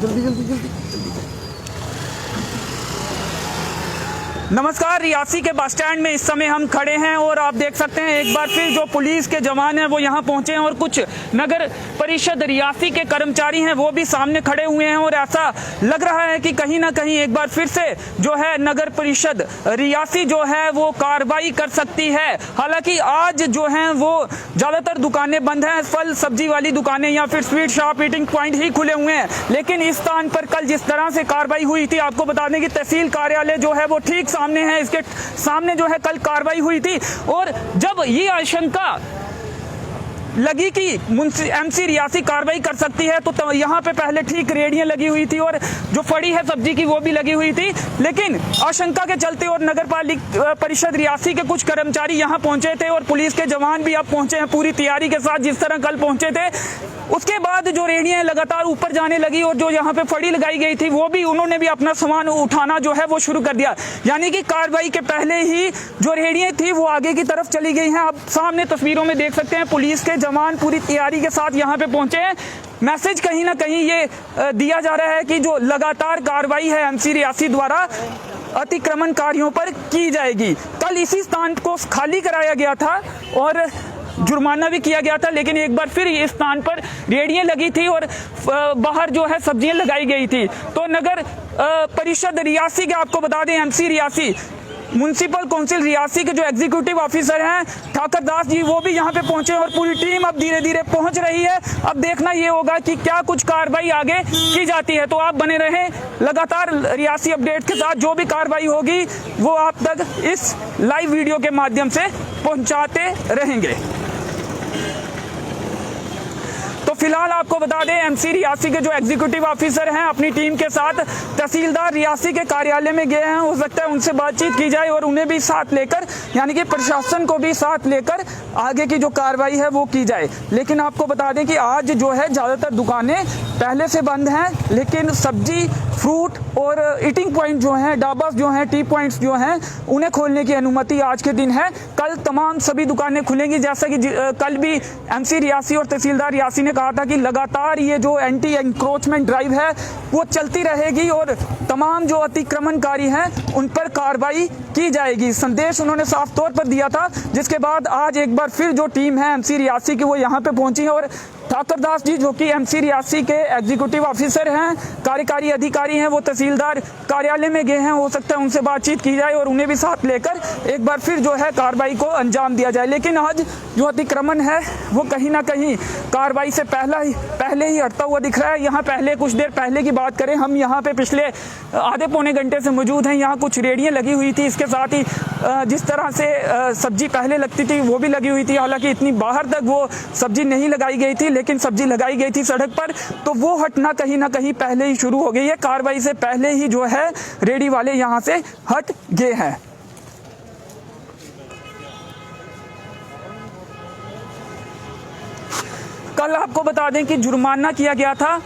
जल्दी जल्दी जल्दी जल्दी। नमस्कार, रियासी के बस स्टैंड में इस समय हम खड़े हैं और आप देख सकते हैं एक बार फिर जो पुलिस के जवान हैं वो यहाँ पहुंचे हैं और कुछ नगर परिषद रियासी के कर्मचारी हैं वो भी सामने खड़े हुए हैं और ऐसा लग रहा है कि कहीं ना कहीं एक बार फिर से जो है नगर परिषद रियासी जो है वो कार्रवाई कर सकती है। हालांकि आज जो है वो ज़्यादातर दुकानें बंद हैं, फल सब्जी वाली दुकानें या फिर स्वीट शॉप, ईटिंग पॉइंट ही खुले हुए हैं। लेकिन इस स्थान पर कल जिस तरह से कार्रवाई हुई थी, आपको बता दें कि तहसील कार्यालय जो है वो ठीक सामने है, इसके सामने जो है कल कार्रवाई हुई थी। और जब ये आशंका लगी कि एमसी रियासी कार्रवाई कर सकती है तो यहाँ पे पहले ठीक रेडियां लगी हुई थी और जो फड़ी है सब्जी की वो भी लगी हुई थी। लेकिन आशंका के चलते और नगर पालिका परिषद रियासी के कुछ कर्मचारी यहाँ पहुंचे थे और पुलिस के जवान भी अब पहुंचे हैं पूरी तैयारी के साथ, जिस तरह कल पहुंचे थे। उसके बाद जो रेडियां लगातार ऊपर जाने लगी और जो यहाँ पे फड़ी लगाई गई थी वो भी उन्होंने भी अपना सामान उठाना जो है वो शुरू कर दिया। यानी कि कार्रवाई के पहले ही जो रेडियां थी वो आगे की तरफ चली गई हैं। आप सामने तस्वीरों में देख सकते हैं पुलिस के जवान पूरी तैयारी के साथ यहाँ पे पहुंचे हैं। मैसेज कहीं ना कहीं ये दिया जा रहा है कि जो लगातार कार्रवाई है एमसी रियासी द्वारा अतिक्रमणकारियों पर की जाएगी। कल इसी स्थान को खाली कराया गया था और जुर्माना भी किया गया था, लेकिन एक बार फिर इस स्थान पर रेडियां लगी थी और बाहर जो है सब्जियां लगाई गई थी। तो नगर परिषद रियासी के आपको बता दें MC Reasi municipal council Reasi के जो एग्जीक्यूटिव ऑफिसर हैं ठाकर दास जी वो भी यहाँ पे पहुंचे और पूरी टीम अब धीरे धीरे पहुंच रही है। अब देखना ये होगा कि क्या कुछ कार्रवाई आगे की जाती है। तो आप बने रहें लगातार रियासी अपडेट के साथ, जो भी कार्रवाई होगी वो आप तक इस लाइव वीडियो के माध्यम से पहुंचाते रहेंगे। तो फिलहाल आपको बता दें एमसी रियासी के जो एग्जीक्यूटिव ऑफिसर हैं अपनी टीम के साथ तहसीलदार रियासी के कार्यालय में गए हैं। हो सकता है उनसे बातचीत की जाए और उन्हें भी साथ लेकर, यानी कि प्रशासन को भी साथ लेकर आगे की जो कार्रवाई है वो की जाए। लेकिन आपको बता दें कि आज जो है ज़्यादातर दुकानें पहले से बंद हैं, लेकिन सब्जी, फ्रूट और ईटिंग पॉइंट जो हैं, ढाबा जो हैं, टी पॉइंट्स जो हैं, उन्हें खोलने की अनुमति आज के दिन है। कल तमाम सभी दुकानें खुलेंगी। जैसा कि कल भी एमसी रियासी और तहसीलदार रियासी ने कहा था कि लगातार ये जो एंटी एंक्रोचमेंट ड्राइव है वो चलती रहेगी और तमाम जो अतिक्रमणकारी हैं उन पर कार्रवाई की जाएगी। संदेश उन्होंने साफ तौर पर दिया था, जिसके बाद आज एक बार फिर जो टीम है एमसी रियासी की वो यहाँ पे पहुंची है और ठाकर दास जी जो कि एमसी रियासी के एग्जीक्यूटिव ऑफिसर हैं, कार्यकारी अधिकारी हैं, वो तहसीलदार कार्यालय में गए हैं। हो सकता है उनसे बातचीत की जाए और उन्हें भी साथ लेकर एक बार फिर जो है कार्रवाई को अंजाम दिया जाए। लेकिन आज जो अतिक्रमण है वो कहीं ना कहीं कार्रवाई से पहले ही हटता हुआ दिख रहा है। यहाँ पहले कुछ देर पहले की बात करें, हम यहाँ पे पिछले आधे पौने घंटे से मौजूद हैं। यहाँ कुछ रेडियां लगी हुई थी, इसके साथ ही जिस तरह से सब्जी पहले लगती थी वो भी लगी हुई थी। हालांकि इतनी बाहर तक वो सब्जी नहीं लगाई गई थी, लेकिन सब्जी लगाई गई थी सड़क पर, तो वो हटना कहीं ना कहीं पहले ही शुरू हो गई है। कार्रवाई से पहले ही जो है रेडी वाले यहाँ से हट गए हैं। कल आपको बता दें कि जुर्माना किया गया था,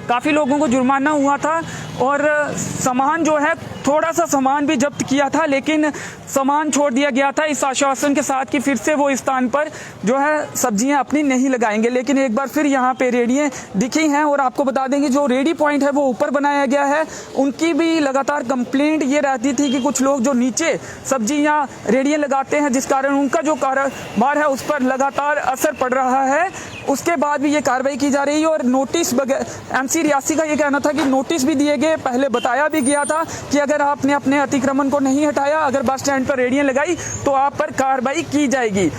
काफ़ी लोगों को जुर्माना हुआ था और सामान जो है थोड़ा सा सामान भी जब्त किया था, लेकिन सामान छोड़ दिया गया था इस आश्वासन के साथ कि फिर से वो इस स्थान पर जो है सब्जियां अपनी नहीं लगाएंगे। लेकिन एक बार फिर यहाँ पे रेडियां दिखी हैं और आपको बता देंगे जो रेडी पॉइंट है वो ऊपर बनाया गया है, उनकी भी लगातार कंप्लेंट ये रहती थी कि कुछ लोग जो नीचे सब्जियां रेडियां लगाते हैं जिस कारण उनका जो कारोबार है उस पर लगातार असर पड़ रहा है। उसके बाद भी ये कार्रवाई की जा रही है और नोटिस एमसी रियासी का ये कहना था कि नोटिस भी दिए गए, पहले बताया भी गया था कि अगर आपने अपने अतिक्रमण को नहीं हटाया, अगर बस स्टैंड पर रेडियां लगाई तो आप पर कार्रवाई की जाएगी।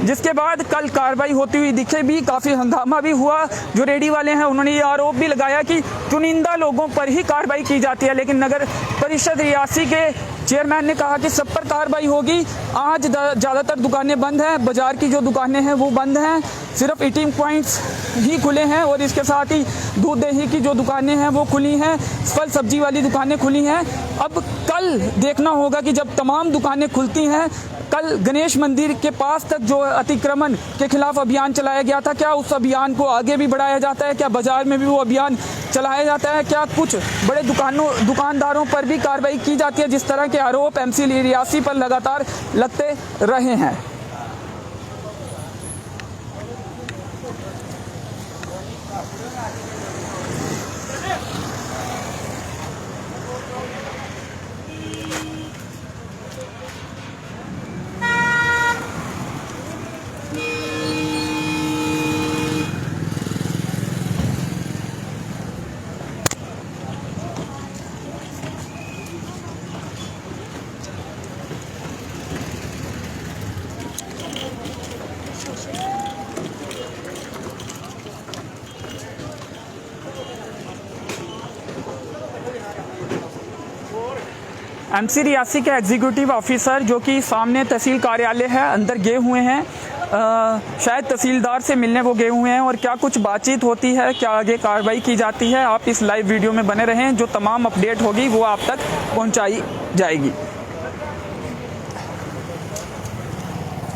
जिसके बाद कल कार्रवाई होती हुई दिखे भी, काफ़ी हंगामा भी हुआ। जो रेडी वाले हैं उन्होंने ये आरोप भी लगाया कि चुनिंदा लोगों पर ही कार्रवाई की जाती है, लेकिन नगर परिषद रियासी के चेयरमैन ने कहा कि सब पर कार्रवाई होगी। आज ज़्यादातर दुकानें बंद हैं, बाजार की जो दुकानें हैं वो बंद हैं, सिर्फ ईटिंग पॉइंट्स ही खुले हैं और इसके साथ ही दूध दही की जो दुकानें हैं वो खुली हैं, फल सब्जी वाली दुकानें खुली हैं। अब कल देखना होगा कि जब तमाम दुकानें खुलती हैं, कल गणेश मंदिर के पास तक जो अतिक्रमण के खिलाफ अभियान चलाया गया था, क्या उस अभियान को आगे भी बढ़ाया जाता है, क्या बाजार में भी वो अभियान चलाया जाता है, क्या कुछ बड़े दुकानदारों पर भी कार्रवाई की जाती है, जिस तरह के आरोप एमसी रियासी पर लगातार लगते रहे हैं। एमसी रियासी के एग्जीक्यूटिव ऑफिसर जो कि सामने तहसील कार्यालय है अंदर गए हुए हैं, शायद तहसीलदार से मिलने वो गए हुए हैं, और क्या कुछ बातचीत होती है, क्या आगे कार्रवाई की जाती है, आप इस लाइव वीडियो में बने रहें। जो तमाम अपडेट होगी वो आप तक पहुंचाई जाएगी।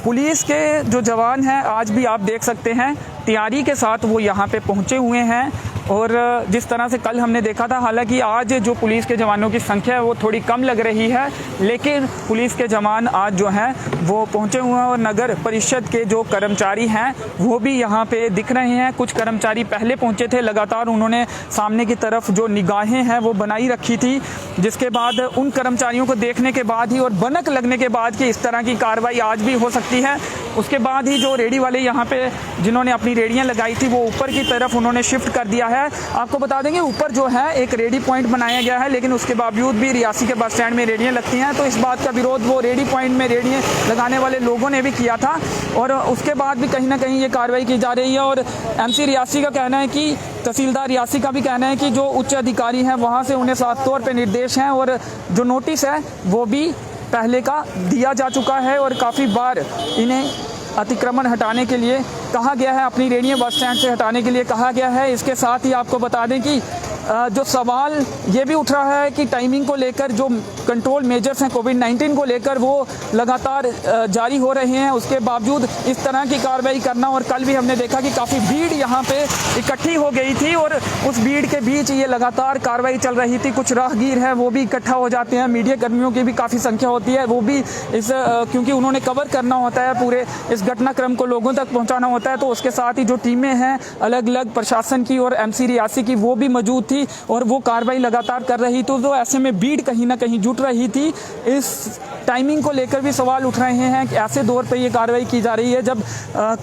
पुलिस के जो जवान हैं आज भी आप देख सकते हैं तैयारी के साथ वो यहाँ पे पहुँचे हुए हैं, और जिस तरह से कल हमने देखा था, हालांकि आज जो पुलिस के जवानों की संख्या है वो थोड़ी कम लग रही है, लेकिन पुलिस के जवान आज जो हैं वो पहुंचे हुए हैं, और नगर परिषद के जो कर्मचारी हैं वो भी यहाँ पे दिख रहे हैं। कुछ कर्मचारी पहले पहुंचे थे, लगातार उन्होंने सामने की तरफ जो निगाहें हैं वो बनाई रखी थी, जिसके बाद उन कर्मचारियों को देखने के बाद ही और भनक लगने के बाद कि इस तरह की कार्रवाई आज भी हो सकती है, उसके बाद ही जो रेडी वाले यहाँ पे जिन्होंने अपनी रेडियाँ लगाई थी वो ऊपर की तरफ उन्होंने शिफ्ट कर दिया है। आपको बता देंगे ऊपर जो है एक रेडी पॉइंट बनाया गया है, लेकिन उसके बावजूद भी रियासी के बस स्टैंड में रेडियाँ लगती हैं, तो इस बात का विरोध वो रेडी पॉइंट में रेडियाँ लगाने वाले लोगों ने भी किया था, और उसके बाद भी कहीं ना कहीं ये कार्रवाई की जा रही है। और एमसी रियासी का कहना है कि तहसीलदार रियासी का भी कहना है कि जो उच्च अधिकारी हैं वहाँ से उन्हें साफ तौर पर निर्देश हैं, और जो नोटिस है वो भी पहले का दिया जा चुका है, और काफ़ी बार इन्हें अतिक्रमण हटाने के लिए कहा गया है, अपनी रेडियाँ बस स्टैंड से हटाने के लिए कहा गया है। इसके साथ ही आपको बता दें कि जो सवाल ये भी उठ रहा है कि टाइमिंग को लेकर जो कंट्रोल मेजर्स हैं कोविड-19 को लेकर वो लगातार जारी हो रहे हैं, उसके बावजूद इस तरह की कार्रवाई करना। और कल भी हमने देखा कि काफ़ी भीड़ यहाँ पे इकट्ठी हो गई थी, और उस भीड़ के बीच ये लगातार कार्रवाई चल रही थी। कुछ राहगीर हैं वो भी इकट्ठा हो जाते हैं, मीडिया कर्मियों की भी काफ़ी संख्या होती है, वो भी इस क्योंकि उन्होंने कवर करना होता है, पूरे इस घटनाक्रम को लोगों तक पहुँचाना होता है, तो उसके साथ ही जो टीमें हैं अलग अलग प्रशासन की और एमसी रियासी की वो भी मौजूद थी, और वो कार्रवाई लगातार कर रही थी। तो ऐसे में भीड़ कहीं ना कहीं जुट रही थी। इस टाइमिंग को लेकर भी सवाल उठ रहे हैं कि ऐसे दौर पे ये कार्रवाई की जा रही है जब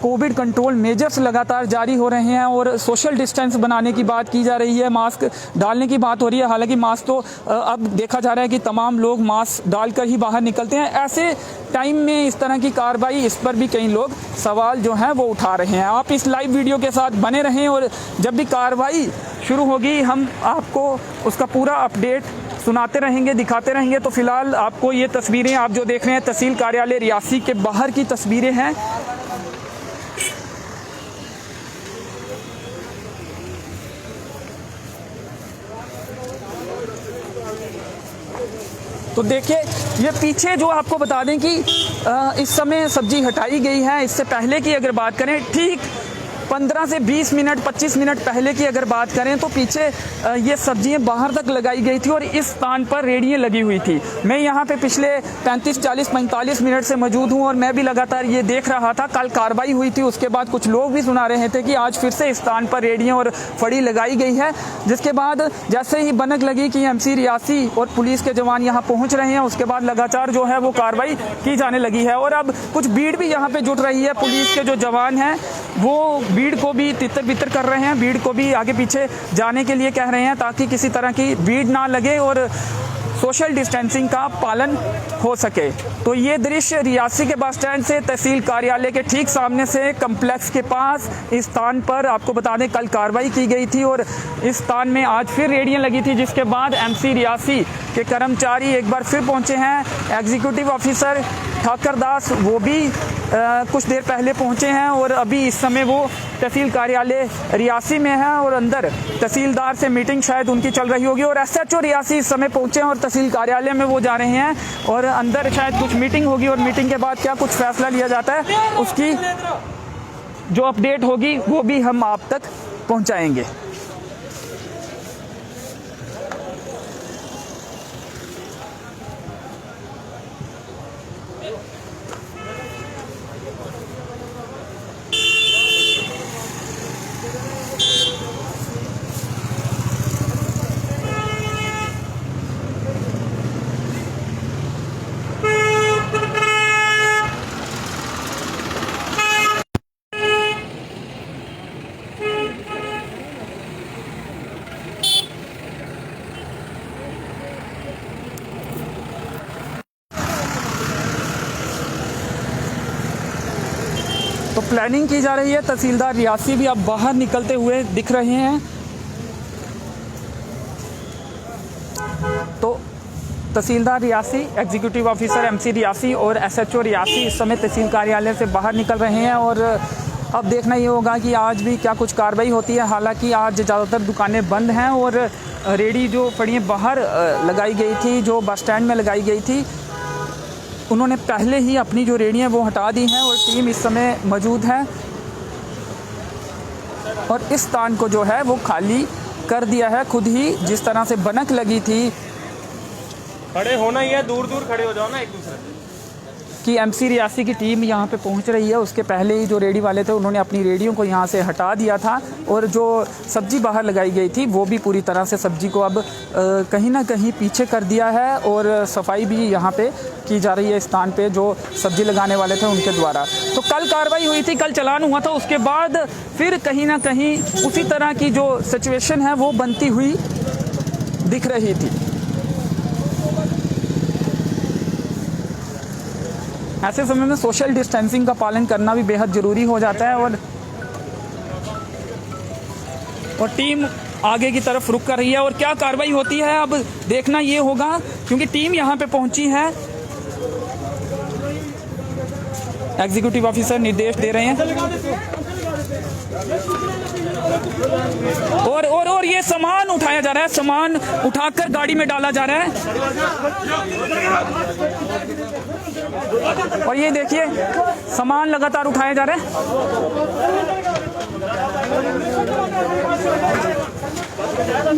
कोविड कंट्रोल मेजर्स लगातार जारी हो रहे हैं और सोशल डिस्टेंस बनाने की बात की जा रही है, मास्क डालने की बात हो रही है। हालांकि मास्क तो अब देखा जा रहा है कि तमाम लोग मास्क डालकर ही बाहर निकलते हैं। ऐसे टाइम में इस तरह की कार्रवाई, इस पर भी कई लोग सवाल जो हैं वो उठा रहे हैं। आप इस लाइव वीडियो के साथ बने रहें, और जब भी कार्रवाई शुरू होगी हम आपको उसका पूरा अपडेट सुनाते रहेंगे, दिखाते रहेंगे। तो फिलहाल आपको ये तस्वीरें आप जो देख रहे हैं तहसील कार्यालय रियासी के बाहर की तस्वीरें हैं। तो देखिए ये पीछे जो आपको बता दें कि इस समय सब्जी हटाई गई है। इससे पहले की अगर बात करें, ठीक 15 से 20 मिनट 25 मिनट पहले की अगर बात करें तो पीछे ये सब्जियां बाहर तक लगाई गई थी और इस स्थान पर रेडियाँ लगी हुई थी। मैं यहाँ पे पिछले 35, 40, 45 मिनट से मौजूद हूँ और मैं भी लगातार ये देख रहा था। कल कार्रवाई हुई थी, उसके बाद कुछ लोग भी सुना रहे थे कि आज फिर से इस स्थान पर रेडियाँ और फड़ी लगाई गई है, जिसके बाद जैसे ही बनक लगी कि एमसी रियासी और पुलिस के जवान यहाँ पहुँच रहे हैं, उसके बाद लगातार जो है वो कार्रवाई की जाने लगी है। और अब कुछ भीड़ भी यहाँ पे जुट रही है। पुलिस के जो जवान हैं वो भीड़ को भी तितर बितर कर रहे हैं, भीड़ को भी आगे पीछे जाने के लिए कह रहे हैं ताकि किसी तरह की भीड़ ना लगे और सोशल डिस्टेंसिंग का पालन हो सके। तो ये दृश्य रियासी के बस स्टैंड से तहसील कार्यालय के ठीक सामने से कम्प्लेक्स के पास इस स्थान पर आपको बता दें कल कार्रवाई की गई थी और इस स्थान में आज फिर रेडियाँ लगी थी, जिसके बाद एमसी रियासी के कर्मचारी एक बार फिर पहुंचे हैं। एग्जीक्यूटिव ऑफिसर ठाकर दास वो भी कुछ देर पहले पहुंचे हैं और अभी इस समय वो तहसील कार्यालय रियासी में है और अंदर तहसीलदार से मीटिंग शायद उनकी चल रही होगी। और एसएचओ रियासी इस समय पहुंचे हैं और तहसील कार्यालय में वो जा रहे हैं और अंदर शायद कुछ मीटिंग होगी और मीटिंग के बाद क्या कुछ फैसला लिया जाता है उसकी जो अपडेट होगी वो भी हम आप तक पहुंचाएंगे। प्लानिंग की जा रही है। तहसीलदार रियासी भी अब बाहर निकलते हुए दिख रहे हैं। तो tehsildar Reasi, executive officer MC Reasi और एसएचओ रियासी इस समय तहसील कार्यालय से बाहर निकल रहे हैं और अब देखना ये होगा कि आज भी क्या कुछ कार्रवाई होती है। हालांकि आज ज़्यादातर दुकानें बंद हैं और रेडी जो फड़ियाँ बाहर लगाई गई थी, जो बस स्टैंड में लगाई गई थी, उन्होंने पहले ही अपनी जो रेडियाँ वो हटा दी हैं और टीम इस समय मौजूद है और इस स्थान को जो है वो खाली कर दिया है खुद ही। जिस तरह से बनक लगी थी, खड़े होना ही है, दूर दूर खड़े हो जाओ ना एक दूसरे से, कि एमसी रियासी की टीम यहाँ पे पहुँच रही है, उसके पहले ही जो रेडी वाले थे उन्होंने अपनी रेडियों को यहाँ से हटा दिया था और जो सब्ज़ी बाहर लगाई गई थी वो भी पूरी तरह से सब्ज़ी को अब कहीं ना कहीं पीछे कर दिया है और सफाई भी यहाँ पे की जा रही है स्थान पे जो सब्ज़ी लगाने वाले थे उनके द्वारा। तो कल कार्रवाई हुई थी, कल चलान हुआ था, उसके बाद फिर कहीं ना कहीं उसी तरह की जो सिचुएशन है वो बनती हुई दिख रही थी। ऐसे समय में सोशल डिस्टेंसिंग का पालन करना भी बेहद ज़रूरी हो जाता है और टीम आगे की तरफ रुक कर रही है और क्या कार्रवाई होती है अब देखना ये होगा, क्योंकि टीम यहाँ पे पहुंची है। एग्जीक्यूटिव ऑफिसर निर्देश दे रहे हैं और ये सामान उठाया जा रहा है, सामान उठाकर गाड़ी में डाला जा रहा है और ये देखिए सामान लगातार उठाया जा रहा है।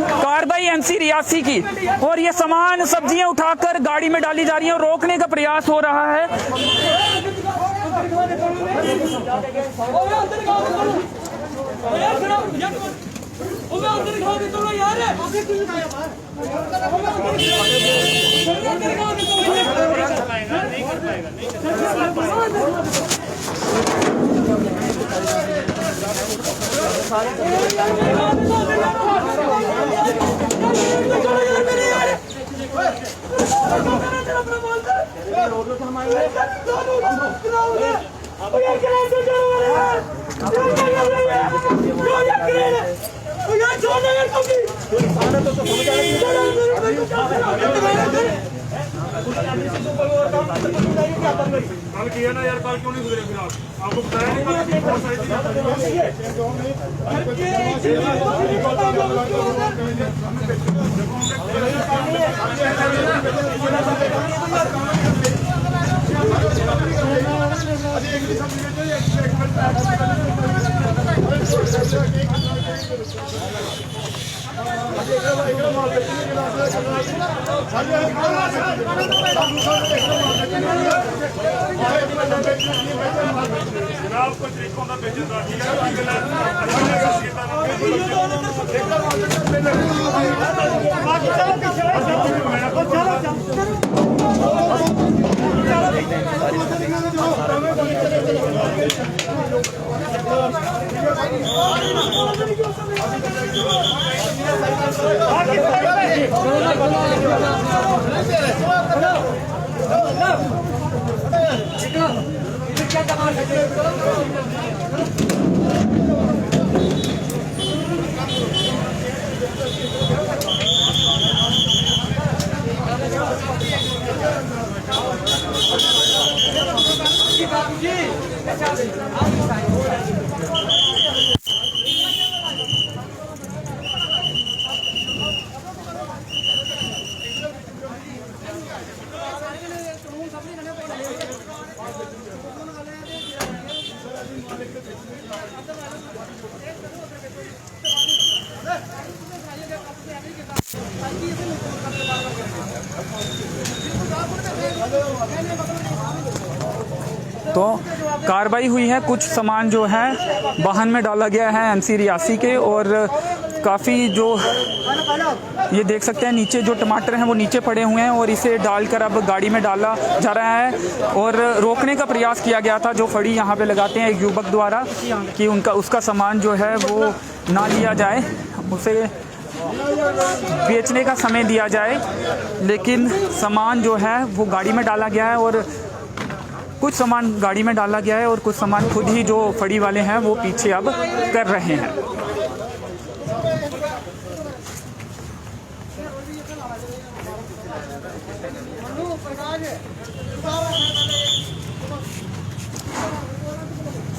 कार्रवाई एमसी रियासी की और ये सामान सब्जियां उठाकर गाड़ी में डाली जा रही हैं और रोकने का प्रयास हो रहा है। कल किया ना यार, कल क्यों नहीं गुजरे फिर आपको बताया नहीं बहुत सारी जनाब को तरीकों का बेचता तो कार्रवाई हुई है, कुछ सामान जो है वाहन में डाला गया है एमसी रियासी के और काफ़ी जो ये देख सकते हैं नीचे जो टमाटर हैं वो नीचे पड़े हुए हैं और इसे डालकर अब गाड़ी में डाला जा रहा है और रोकने का प्रयास किया गया था जो फड़ी यहाँ पे लगाते हैं एक युवक द्वारा कि उसका सामान जो है वो ना लिया जाए, उसे बेचने का समय दिया जाए, लेकिन सामान जो है वो गाड़ी में डाला गया है और कुछ सामान गाड़ी में डाला गया है और कुछ सामान खुद ही जो फड़ी वाले हैं वो पीछे अब कर रहे हैं।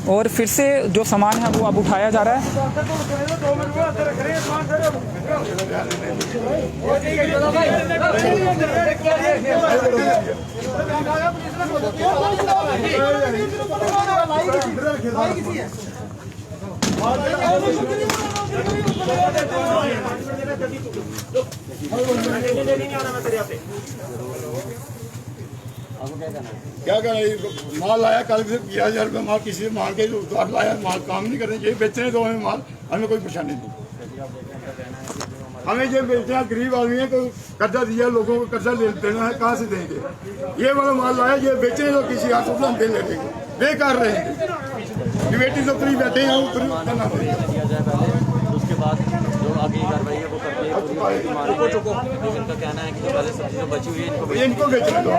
और फिर से जो सामान है वो अब उठाया जा रहा है। क्या कहना, माल लाया कल से 11,000 रुपये माल किसी से माल के उधार लाया, माल काम नहीं करने चाहिए, बेचने दो हमें माल, हमें कोई परेशानी नहीं। हमें ये बेचते हैं, गरीब आदमी है, कोई कर्जा दिया लोगों को, कर्जा देना है, कहाँ से देंगे? ये वाला माल लाया, ये बेचने दो किसी हाथ से, हम दे लेंगे, बेकार रहेंगे। बेटी तो फ्री बैठे हैं, उसके बाद जो आगे कार्रवाई है वो करते हैं। इनका कहना है कि जो पहले सब्जी जो बची हुई है इनको बेचने दो,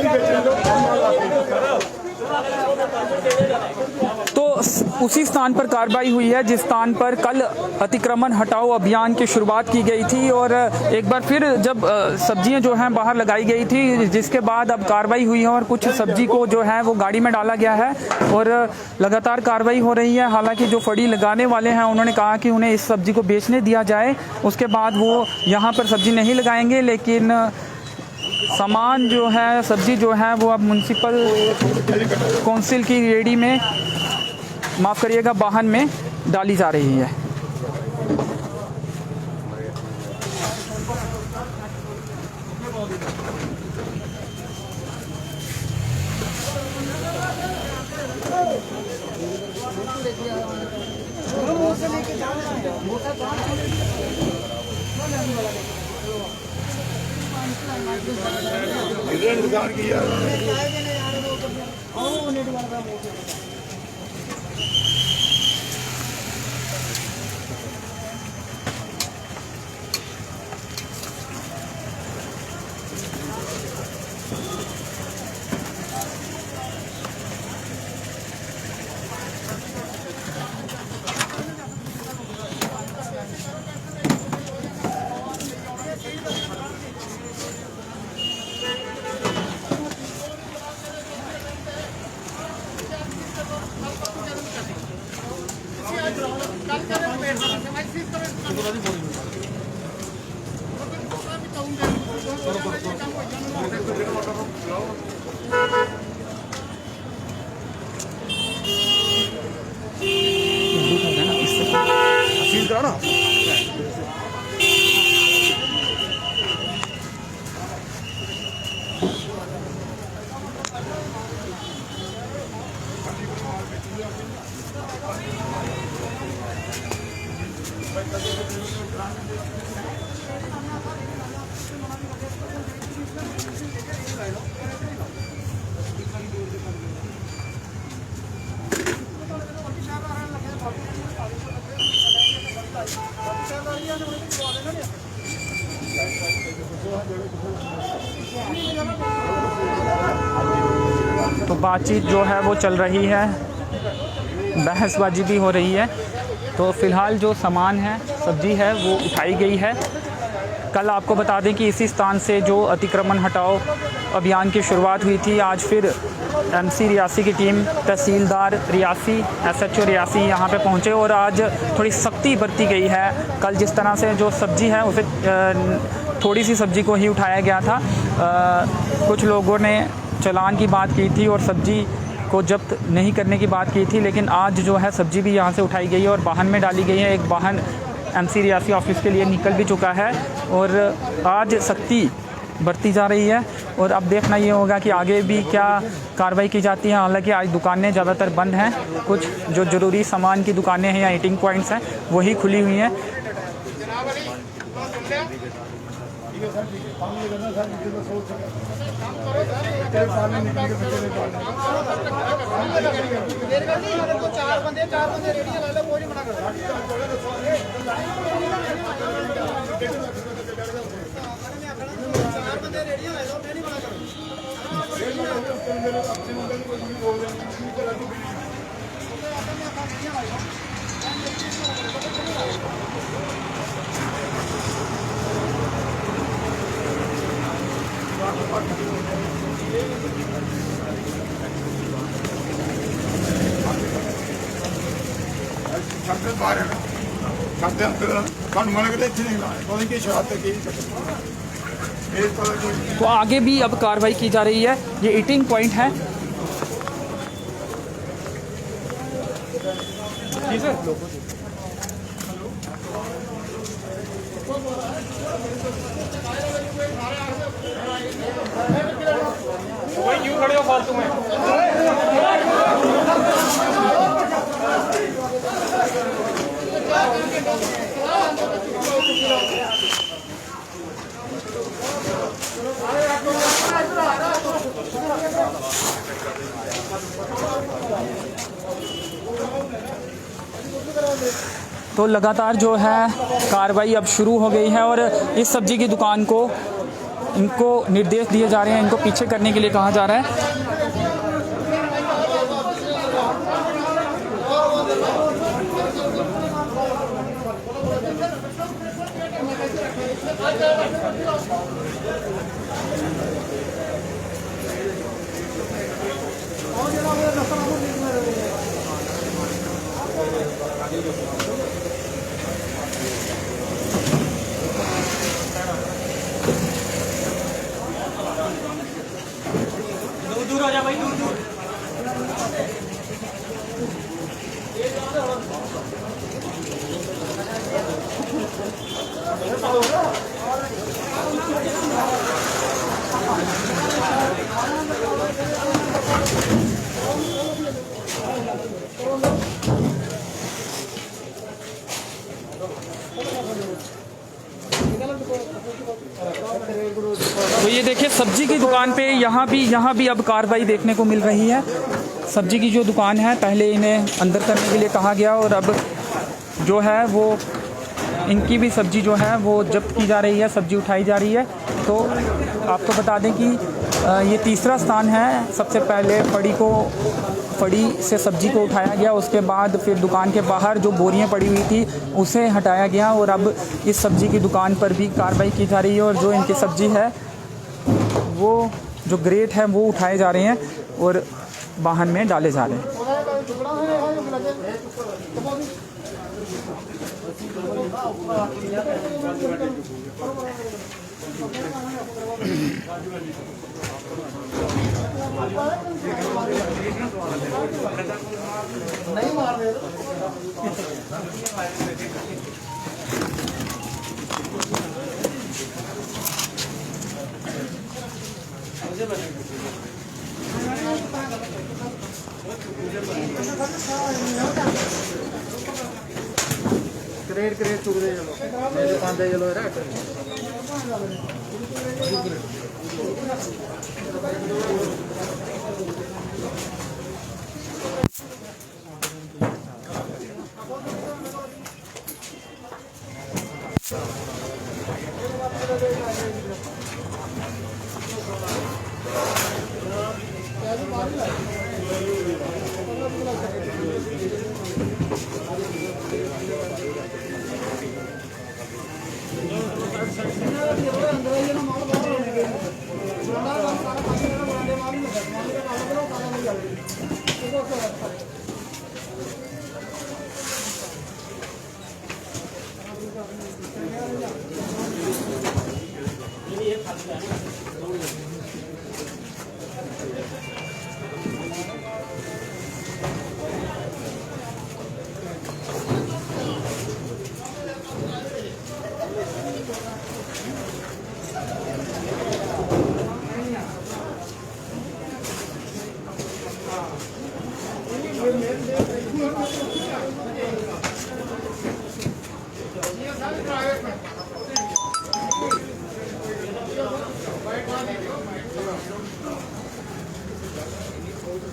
बेचने दो। तो उसी स्थान पर कार्रवाई हुई है जिस स्थान पर कल अतिक्रमण हटाओ अभियान की शुरुआत की गई थी, और एक बार फिर जब सब्जियां जो हैं बाहर लगाई गई थी, जिसके बाद अब कार्रवाई हुई है और कुछ सब्जी को जो है वो गाड़ी में डाला गया है और लगातार कार्रवाई हो रही है। हालांकि जो फड़ी लगाने वाले हैं उन्होंने कहा कि उन्हें इस सब्जी को बेचने दिया जाए, उसके बाद वो यहाँ पर सब्जी नहीं लगाएंगे, लेकिन सामान जो है, सब्जी जो है वो अब म्युनिसिपल काउंसिल की रेडी में, माफ़ करिएगा, वाहन में डाली जा रही है। दुकान की यार तो बातचीत जो है वो चल रही है, बहसबाजी भी हो रही है। तो फ़िलहाल जो सामान है, सब्जी है, वो उठाई गई है। कल आपको बता दें कि इसी स्थान से जो अतिक्रमण हटाओ अभियान की शुरुआत हुई थी, आज फिर एमसी रियासी की टीम, तहसीलदार रियासी, एसएचओ रियासी यहाँ पे पहुँचे और आज थोड़ी सख्ती बरती गई है। कल जिस तरह से जो सब्जी है उसे थोड़ी सी सब्जी को ही उठाया गया था, कुछ लोगों ने चालान की बात की थी और सब्जी को जब्त नहीं करने की बात की थी, लेकिन आज जो है सब्जी भी यहाँ से उठाई गई है और वाहन में डाली गई है। एक वाहन एमसी रियासी ऑफिस के लिए निकल भी चुका है और आज सख्ती बरती जा रही है। और अब देखना ये होगा कि आगे भी क्या कार्रवाई की जाती है। हालांकि आज दुकानें ज़्यादातर बंद हैं, कुछ जो ज़रूरी सामान की दुकानें हैं या ईटिंग पॉइंट्स हैं वही खुली हुई हैं। छत बाहर है छत अंदर कौन मन करते इतने नहीं लाए पता नहीं शराब तक तो आगे भी अब कार्रवाई की जा रही है। ये ईटिंग पॉइंट है। जी सर। भाई क्यों खड़े हो फालतू में? तो लगातार जो है कार्रवाई अब शुरू हो गई है और इस सब्जी की दुकान को इनको निर्देश दिए जा रहे हैं, इनको पीछे करने के लिए कहा जा रहा है। दूर हो जा भाई, दूर दूर। तो ये देखिए सब्जी की दुकान पे यहाँ भी अब कार्रवाई देखने को मिल रही है। सब्जी की जो दुकान है पहले इन्हें अंदर करने के लिए कहा गया और अब जो है वो इनकी भी सब्जी जो है वो जब्त की जा रही है, सब्जी उठाई जा रही है। तो आपको बता दें कि ये तीसरा स्थान है। सबसे पहले फड़ी से सब्जी को उठाया गया, उसके बाद फिर दुकान के बाहर जो बोरियां पड़ी हुई थी उसे हटाया गया और अब इस सब्जी की दुकान पर भी कार्रवाई की जा रही है। और जो इनकी सब्जी है वो जो ग्रेट है वो उठाए जा रहे हैं और वाहन में डाले जा रहे हैं। नहीं मार रहे क्रेट चुक दे चलो दुकान दे चलो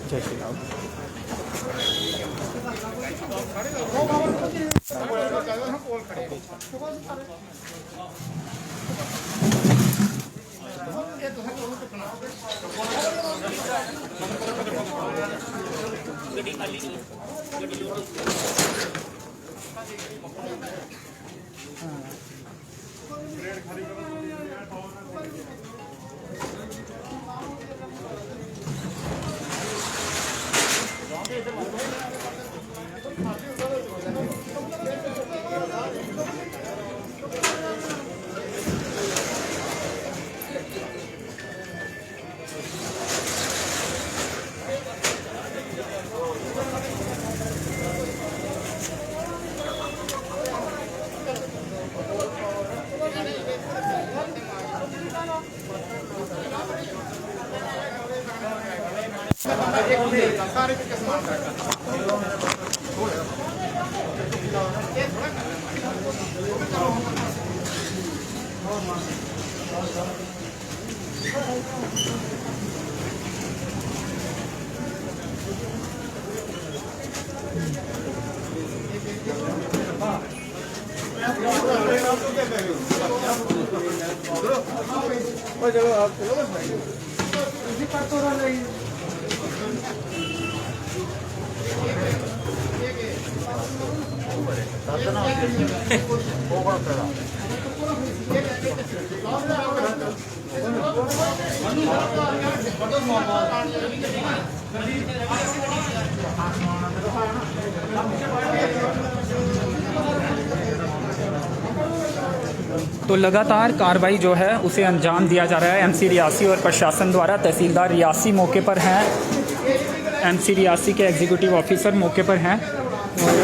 जय श्री राम। चलो आप चलो बस भाई इसी पर तो रह रही तो लगातार कार्रवाई जो है उसे अंजाम दिया जा रहा है एमसी रियासी और प्रशासन द्वारा। तहसीलदार रियासी मौके पर हैं, एमसी रियासी के एग्जीक्यूटिव ऑफिसर मौके पर हैं और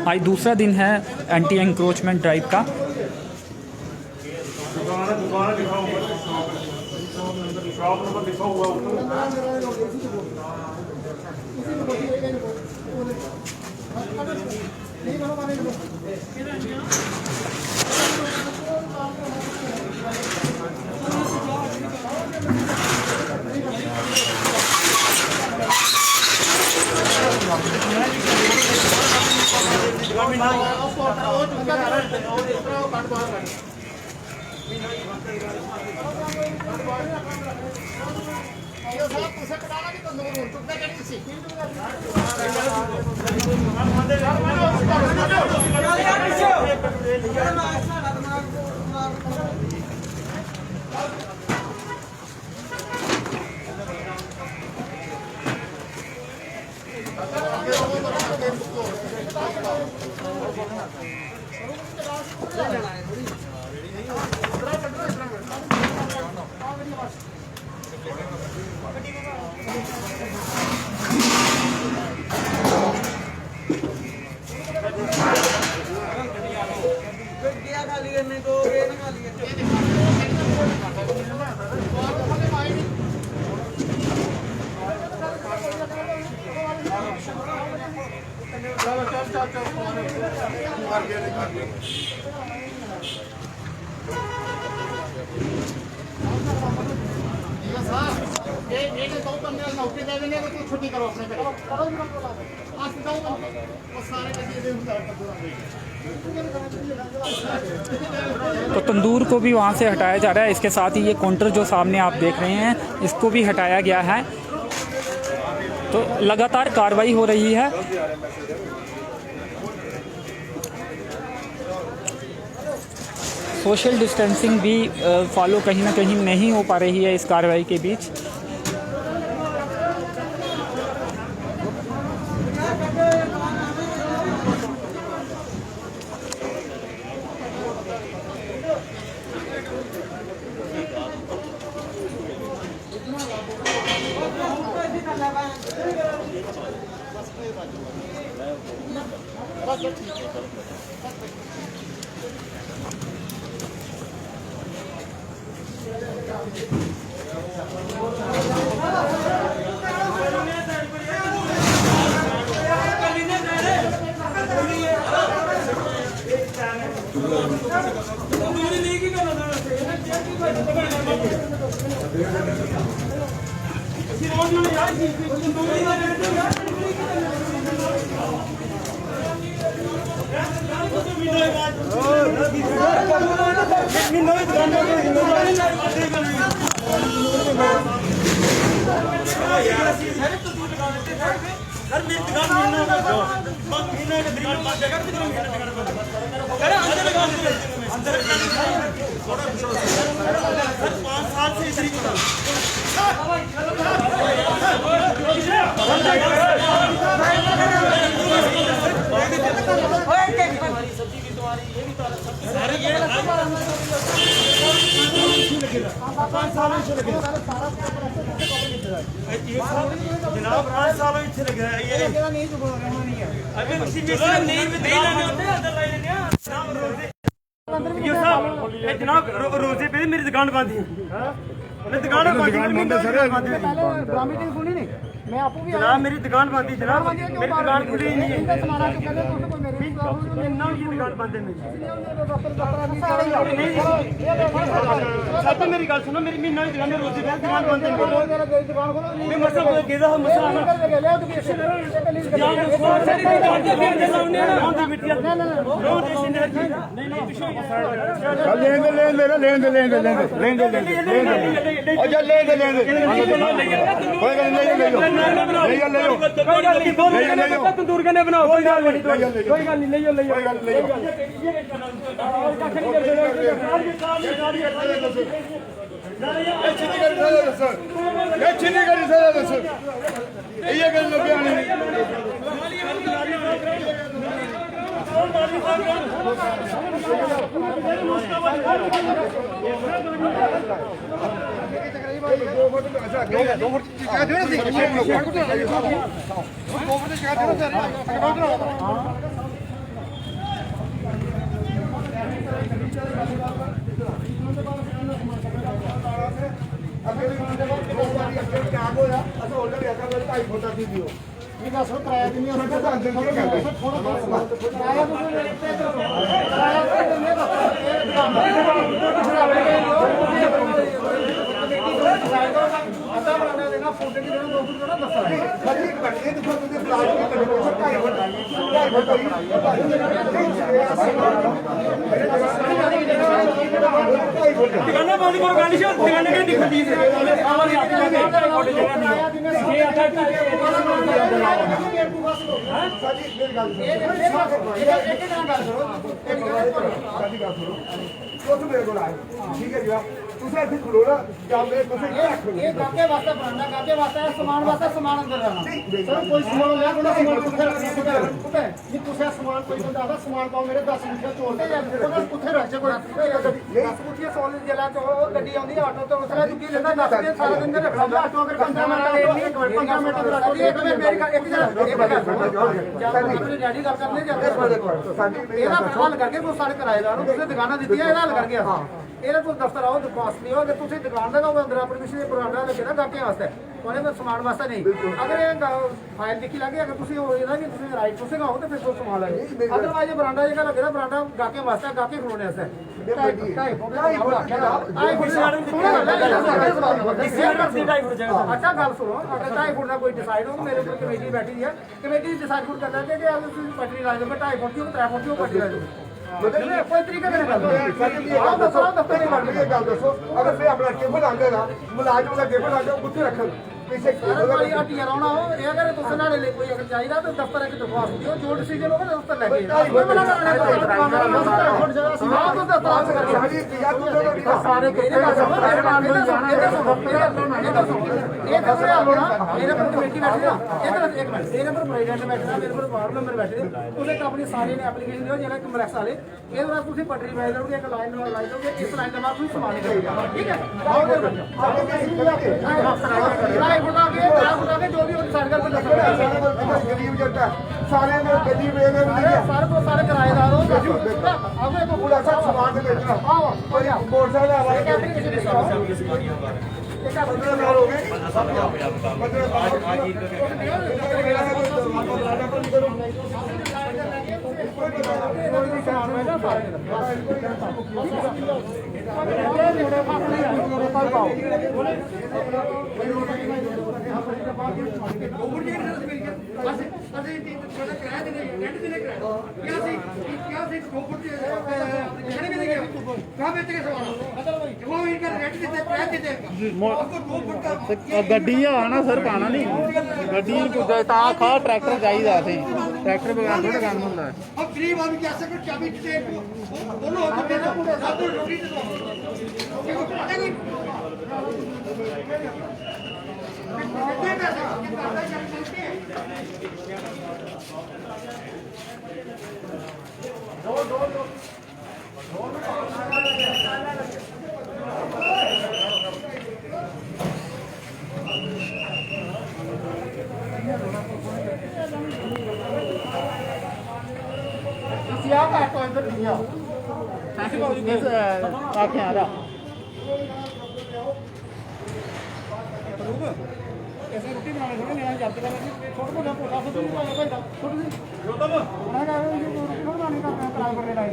आज दूसरा दिन है एंटी एंक्रोचमेंट ड्राइव का। दुकान लिखा हुआ शॉप नंबर लिखा हुआ नौकरी दे देंगे तो छुट्टी करो अपने घर आज जाओ वो सारे तो तंदूर को भी वहाँ से हटाया जा रहा है। इसके साथ ही ये काउंटर जो सामने आप देख रहे हैं इसको भी हटाया गया है। तो लगातार कार्रवाई हो रही है। सोशल डिस्टेंसिंग भी फॉलो कहीं ना कहीं नहीं हो पा रही है इस कार्रवाई के बीच। वीडियो सर मेरी दुकान महीना का महीना का दुकान बंद जगह कितने महीना दुकान बंद अरे अंदर दुकान अंदर थोड़ा सर 5 साल से इधर ही पड़ा सब्जी भी तुम्हारी ये भी तो सर ये 5 साल से लगे जनाब 5 साल इतने लगे ये नहीं तो नहीं है अभी किसी में नहीं लेने होते अंदर लाई लेने ये साहब ये जनाब रोजे पे मेरी दुकान बंद है मैं दुकान बंद सर मीटिंग सुनी नहीं मैं आपको भी जनाब मेरी दुकान बंद है जनाब मेरी दुकान खुली नहीं है इनका सामान आके पहले तो कोई मेरी ना ये दुकान बंद है मेरी दफ्तर सर मेरी गल सुनो मेरी महीना की दुकान रोजे पे दुकान बंद है दुकान खोलो मैं मसला केदा मसला ले तो किसी तंदूर के बनाओ कोई गल नहीं ले लो ਕਿਰਾਇਆ ਕਿੰਨੀ ਉਹਨਾਂ ਦਾ ਅੰਦਰ ਕੀ ਕਰਦੇ ਕਿਰਾਇਆ आता बनाने देना फोटो की देना 2 फुट देना 10 ਸਾਡੀ ਘੱਟੇ ਦੇਖੋ ਤੁਸੀਂ ਪਲਾਟ ਦੀ ਕਟੋ 2.5 ਫੁੱਟ दुकाना बंद करो गाड़ी से दुकाने के दिखती है ठीक है जी ਤੁਸੀਂ ਇੱਥੇ ਖੜੋ ਨਾ ਜਾਂ ਮੈਂ ਤੁਸੀਂ ਇਹ ਰੱਖੋ ये गाके वास्ते बनाना गाके वास्ते सामान वास्ते सामान अंदर रहना सर कोई सामान ले कोई सामान कुत्थे कुत्थे ये तुसे सामान कोई बंदा दा सामान पाओ मेरे 10 मिनट छोड़ते या कोई कुत्थे रख जे कोई 10 कुत्थे सोल जिला तो गड्डी आंदी ऑटो तो उसला चुकी लेंदा 10 दिन सारा दिन रखा ऑटो अगर 15 मिनट नहीं 15 मिनट रख दी एक मिनट मेरी एक जरा अपने डैडी गल करने जाते ਇਹਦਾ ਹੱਲ ਕਰਕੇ ਕੋਈ ਸਾਡੇ ਕਿਰਾਏਦਾਰ ਨੂੰ ਤੁਸੀਂ ਦੁਕਾਨਾਂ ਦਿੱਤੀਆਂ ਇਹਦਾ ਹੱਲ ਕਰਕੇ ਹਾਂ ਇਹਦਾ ਕੋਈ ਦਫ਼ਤਰ ਆਓ ਦੁਕਾਨ ਨਹੀਂ ਹੋ ਅਗਰ ਤੁਸੀਂ ਦੁਕਾਨ ਦਾ ਅੰਦਰ ਆਪਣੀ ਕਿਸੇ ਬਰਾਂਡਾ ਲੱਗੇ ਨਾ ਗਾਹਕਾਂ ਵਾਸਤੇ ਉਹਨੇ ਮੈਂ ਸਮਾਨ ਵਾਸਤੇ ਨਹੀਂ ਅਗਰ ਇਹ ਫਾਈਲ ਦੇਖੀ ਲੱਗੇ ਅਗਰ ਤੁਸੀਂ ਹੋ ਇਹਦਾ ਵੀ ਤੁਸੀਂ ਰਾਈਟ ਤੁਸੀਂ ਕਹੋ ਤੇ ਫਿਰ ਕੋਈ ਸਮਾਨ ਲੱਗੇ ਅਦਰਵਾਈਜ਼ ਬਰਾਂਡਾ ਜਿਹੜਾ ਲੱਗੇ ਨਾ ਬਰਾਂਡਾ ਗਾਹਕਾਂ ਵਾਸਤੇ ਗਾਹਕੇ ਖਲੋਣੇ ਵਾਸਤੇ अच्छा गल सुनो अगर 2.5 फुट का कोई डिसाइड हो मेरे ऊपर कमेटी बैठी है कमेटी डिसाइड कर लेते कि अगर तुम पटरी ला दोगे 2.5 फुट की 3 फुट की पटरी ला दोगे कोई तरीके से गल दसो अगर फिर अपना केबल आंदे ना मुलाजम का केबल आंदे कुत्थे रखन पीछे वाली हट्टियां लाना हो ये अगर तुस नाले ले कोई अगर चाहिए तो दफ्तर एक दरखास्त दियो जो डिसीजन होगा दफ्तर लेके कोई मना करने सारे ये दफ्तर आओ ना मेरे पर कमेटी बैठी ना इधर एक मिनट मेरे पर प्रेसिडेंट बैठा मेरे पर वार्ड मेंबर बैठे उसे अपनी सारे ने एप्लीकेशन दियो जेड़ा कम्प्लेक्स वाले ये वाला तुसी पटरी लाई दोगे एक लाइन लाई दोगे इस लाइन के बाद तुम समान करेगा ठीक है आओ बुला के जो भी डिसाइड करके गरीब जनता सारे ने गरीब ने सारे को सारे किराएदार हो आगे तो पूरा सब सामान से बेचना आओ बढ़िया मोटरसाइकिल हमारे एक एप्लीकेशन दिखाओ एक 15 साल हो गए 15 ਗੱਡੀ ਆ ਨਾ ਸਰ ਪਾਣਾ ਨਹੀਂ ਗੱਡੀ ਨਹੀਂ ਪੁੱਜਾ ਤਾਂ ਖਾ ਟਰੈਕਟਰ ਚਾਹੀਦਾ ਸੀ ਟਰੈਕਟਰ ਬਗੈਰ ਥੋੜਾ ਕੰਮ ਹੁੰਦਾ ਹੈ अब गरीब आदमी कैसे कर चाबी दे बोलो अब दे दो सब रोटी दे दो देखो पता नहीं कितने पैसे कितना चलते हैं क्या तो इधर दिया आखे आ रहा ऐसे रोटी बनाने थोड़े लेना जाते हैं छोटे मोटे पोटा से दूर वाला भाई छोटी सी रोटा में ना ना ये रोटी बनाने का किराया पर लेना है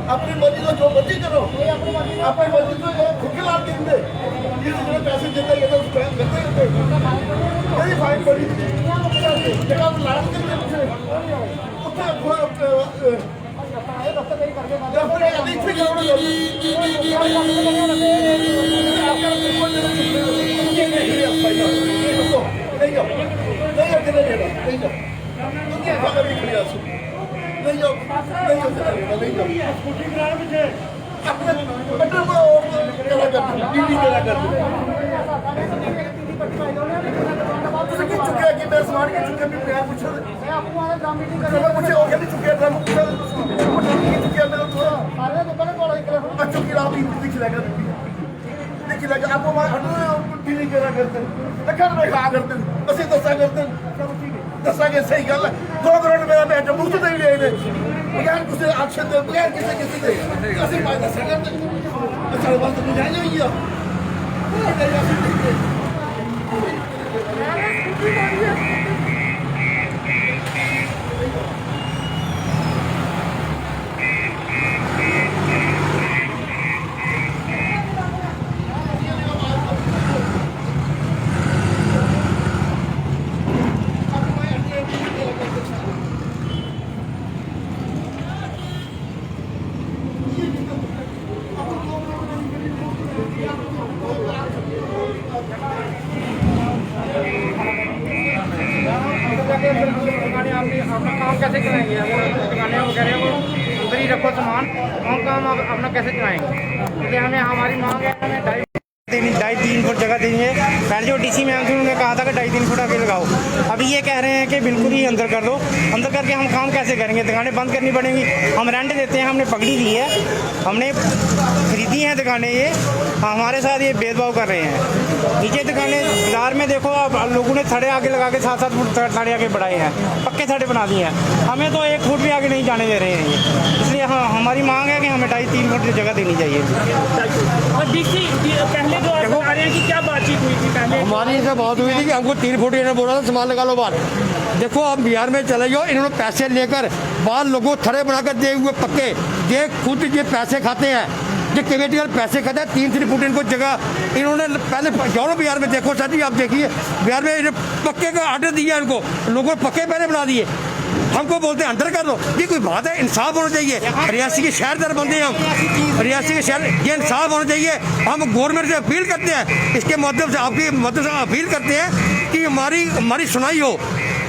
अपनी मर्जी का जो मर्जी करो अपनी मर्जी को खुद के लाभ देंगे ये जो पैसे देते हैं तो करते यही फाइन पड़ी जगह लाभ देते मुझे चुके कि मैं समान के चुके भी प्यार पूछो मुझे हो गया नहीं चुके ड्रम चुके मेरे को चुकी रात दिख लगा दिख लगा आपको मैं करा करते लखन में खा करते ਅਸੀਂ ਦੱਸਾਂ ਕਰਦੇ ਦੱਸਾਂਗੇ ਸਹੀ ਗੱਲ 2 ਕਰੋੜ ਮੇਰਾ ਬੈਠ ਮੁਫਤ ਦੇ ਲਈ ਨੇ ਬਗੈਰ ਕਿਸੇ ਐਕਸ਼ਨ ਦੇ ਬਗੈਰ ਕਿਸੇ ਦੇ ਅਸੀਂ ਪਾਈ ਦੱਸਾਂ ਕਰਦੇ ਸਾਡੇ ਬਾਤ ਨੂੰ ਜਾਣੀ ਹੋਈ ਆ अपना काम कैसे कराएंगे दुकानें वगैरह वो अंदर ही रखो सामान हम काम अपना कैसे कराएंगे इसलिए हमें हमारी मांग है हमें 2.5-3 फुट जगह देंगे। पहले जो डीसी मैम थे उन्होंने कहा था कि 2.5-3 फुट आगे लगाओ, अभी ये कह रहे हैं कि बिल्कुल ही अंदर कर दो। अंदर करके हम काम कैसे करेंगे? दुकानें बंद करनी पड़ेंगी। हम रेंट देते हैं, हमने पगड़ी ली है, हमने खरीदी हैं दुकानें, ये हमारे साथ ये भेदभाव कर रहे हैं। नीचे दुकानें बाजार में देखो, अब लोगों ने थड़े आगे लगा के 7-7 फुट थड़े आगे बढ़ाए हैं, पक्के थड़े बना दिए हैं। हमें तो 1 फुट भी आगे नहीं जाने दे रहे हैं ये। इसलिए हमारी मांग है कि हमें 2.5-3 फुट की जगह देनी चाहिए। और डीसी पहले जो आप बता रहे हैं कि क्या बातचीत हुई थी पहले? हमारी इनसे बात हुई थी कि हमको 3 फुट इन्होंने बोला था सामान लगा लो बाहर। देखो आप बिहार में चले जाओ, इन्होंने पैसे लेकर बाहर लोगों थड़े बनाकर दिए हुए पक्के, ये खुद ये पैसे खाते हैं, ये कमेटी वाले पैसे खाते हैं। 3-3 फुट इनको जगह इन्होंने पहले जाओ बिहार में, देखो सर जी आप देखिए, बिहार में इन्हें पक्के का ऑर्डर दिया इनको, लोगों ने पक्के पहले बना दिए। हमको बोलते हैं अंदर कर दो, ये कोई बात है? इंसाफ होना चाहिए। रियासी के शहरदार बंदे हैं हम, रियासी के शहर, ये इंसाफ होना चाहिए। हम गवर्नमेंट से अपील करते हैं, इसके माध्यम से आपकी मदद से अपील करते हैं कि हमारी सुनाई हो।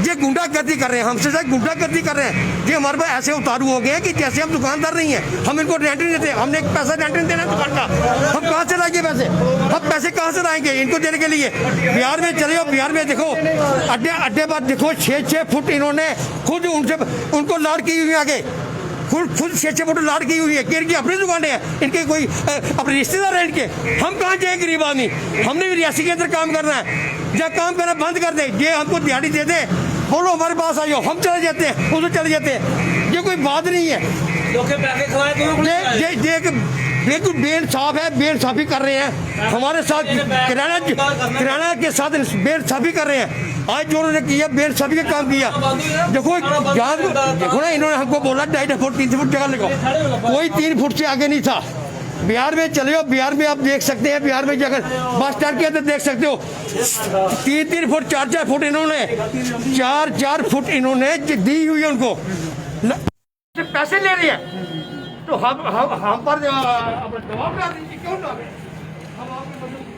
ये गुंडागर्दी कर रहे हैं, हमसे साथ गुंडागर्दी कर रहे हैं। ये हमारे पास ऐसे उतारू हो गए हैं कि जैसे हम दुकानदार नहीं हैं, हम इनको रेंट नहीं देते, हमने एक पैसा रेंट नहीं देना दुकान का। हम कहाँ से लाएंगे पैसे? हम पैसे कहाँ से लाएंगे इनको देने के लिए? बिहार में चले जाओ, बिहार में देखो अड्डे पर देखो 6-6 फुट इन्होंने खुद उनको लाड़ की हुई आगे, खुद 6-6 फुट लाड़ की हुई है कि इनकी अपनी दुकानें हैं, इनके कोई अपने रिश्तेदार हैं इनके। हम कहाँ जाए गरीब आदमी? हमने भी रियासी के अंदर काम करना है, जब काम करना बंद कर दे, ये हमको दिहाड़ी दे दे, बोलो हमारे पास आइयो, हम चले जाते हैं, उधर चले जाते हैं। ये कोई बात नहीं है। बिल्कुल बेइंसाफ है, बेइंसाफी कर रहे हैं हमारे साथ, किराना के साथ बेइंसाफी कर रहे हैं। आज जो उन्होंने किया बेइंसाफी का काम किया। देखो देखो ना, इन्होंने हमको बोला 2.5 फुट 3 फुट जगह लगाओ, कोई 3 फुट से आगे नहीं था। बिहार में चले जाओ, बिहार में आप देख सकते हैं, बिहार में जगह बस स्टैंड के अंदर देख सकते हो 3-3 फुट 4-4 फुट इन्होंने 4-4 फुट इन्होंने दी हुई है उनको, पैसे ले रहे हैं। तो हम पर दबाव डाल दीजिए, क्यों डालें? हम आपकी मदद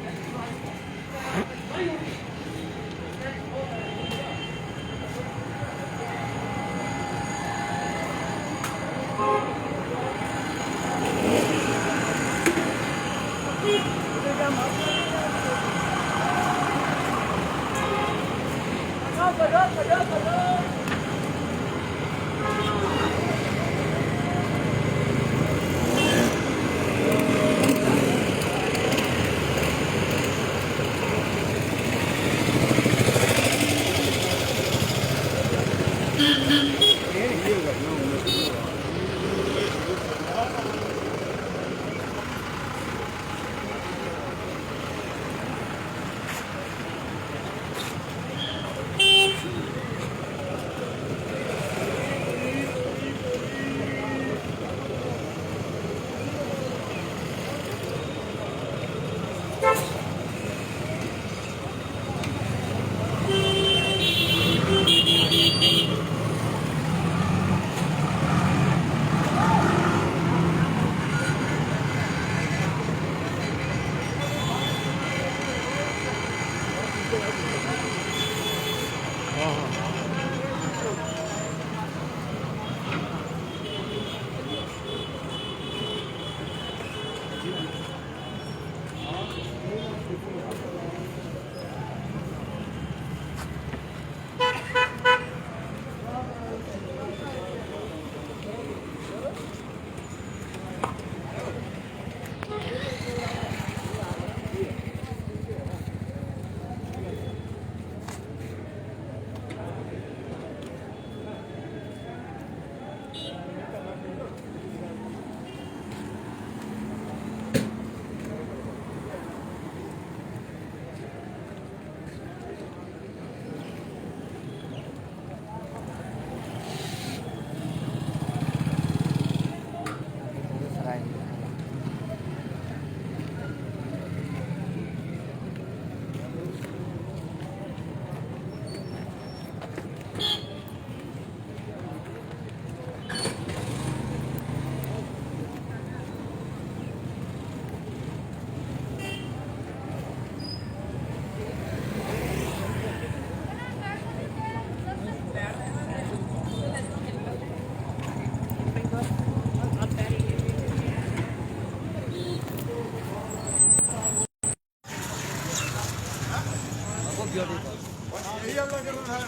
यही अल्लाह कर रहा है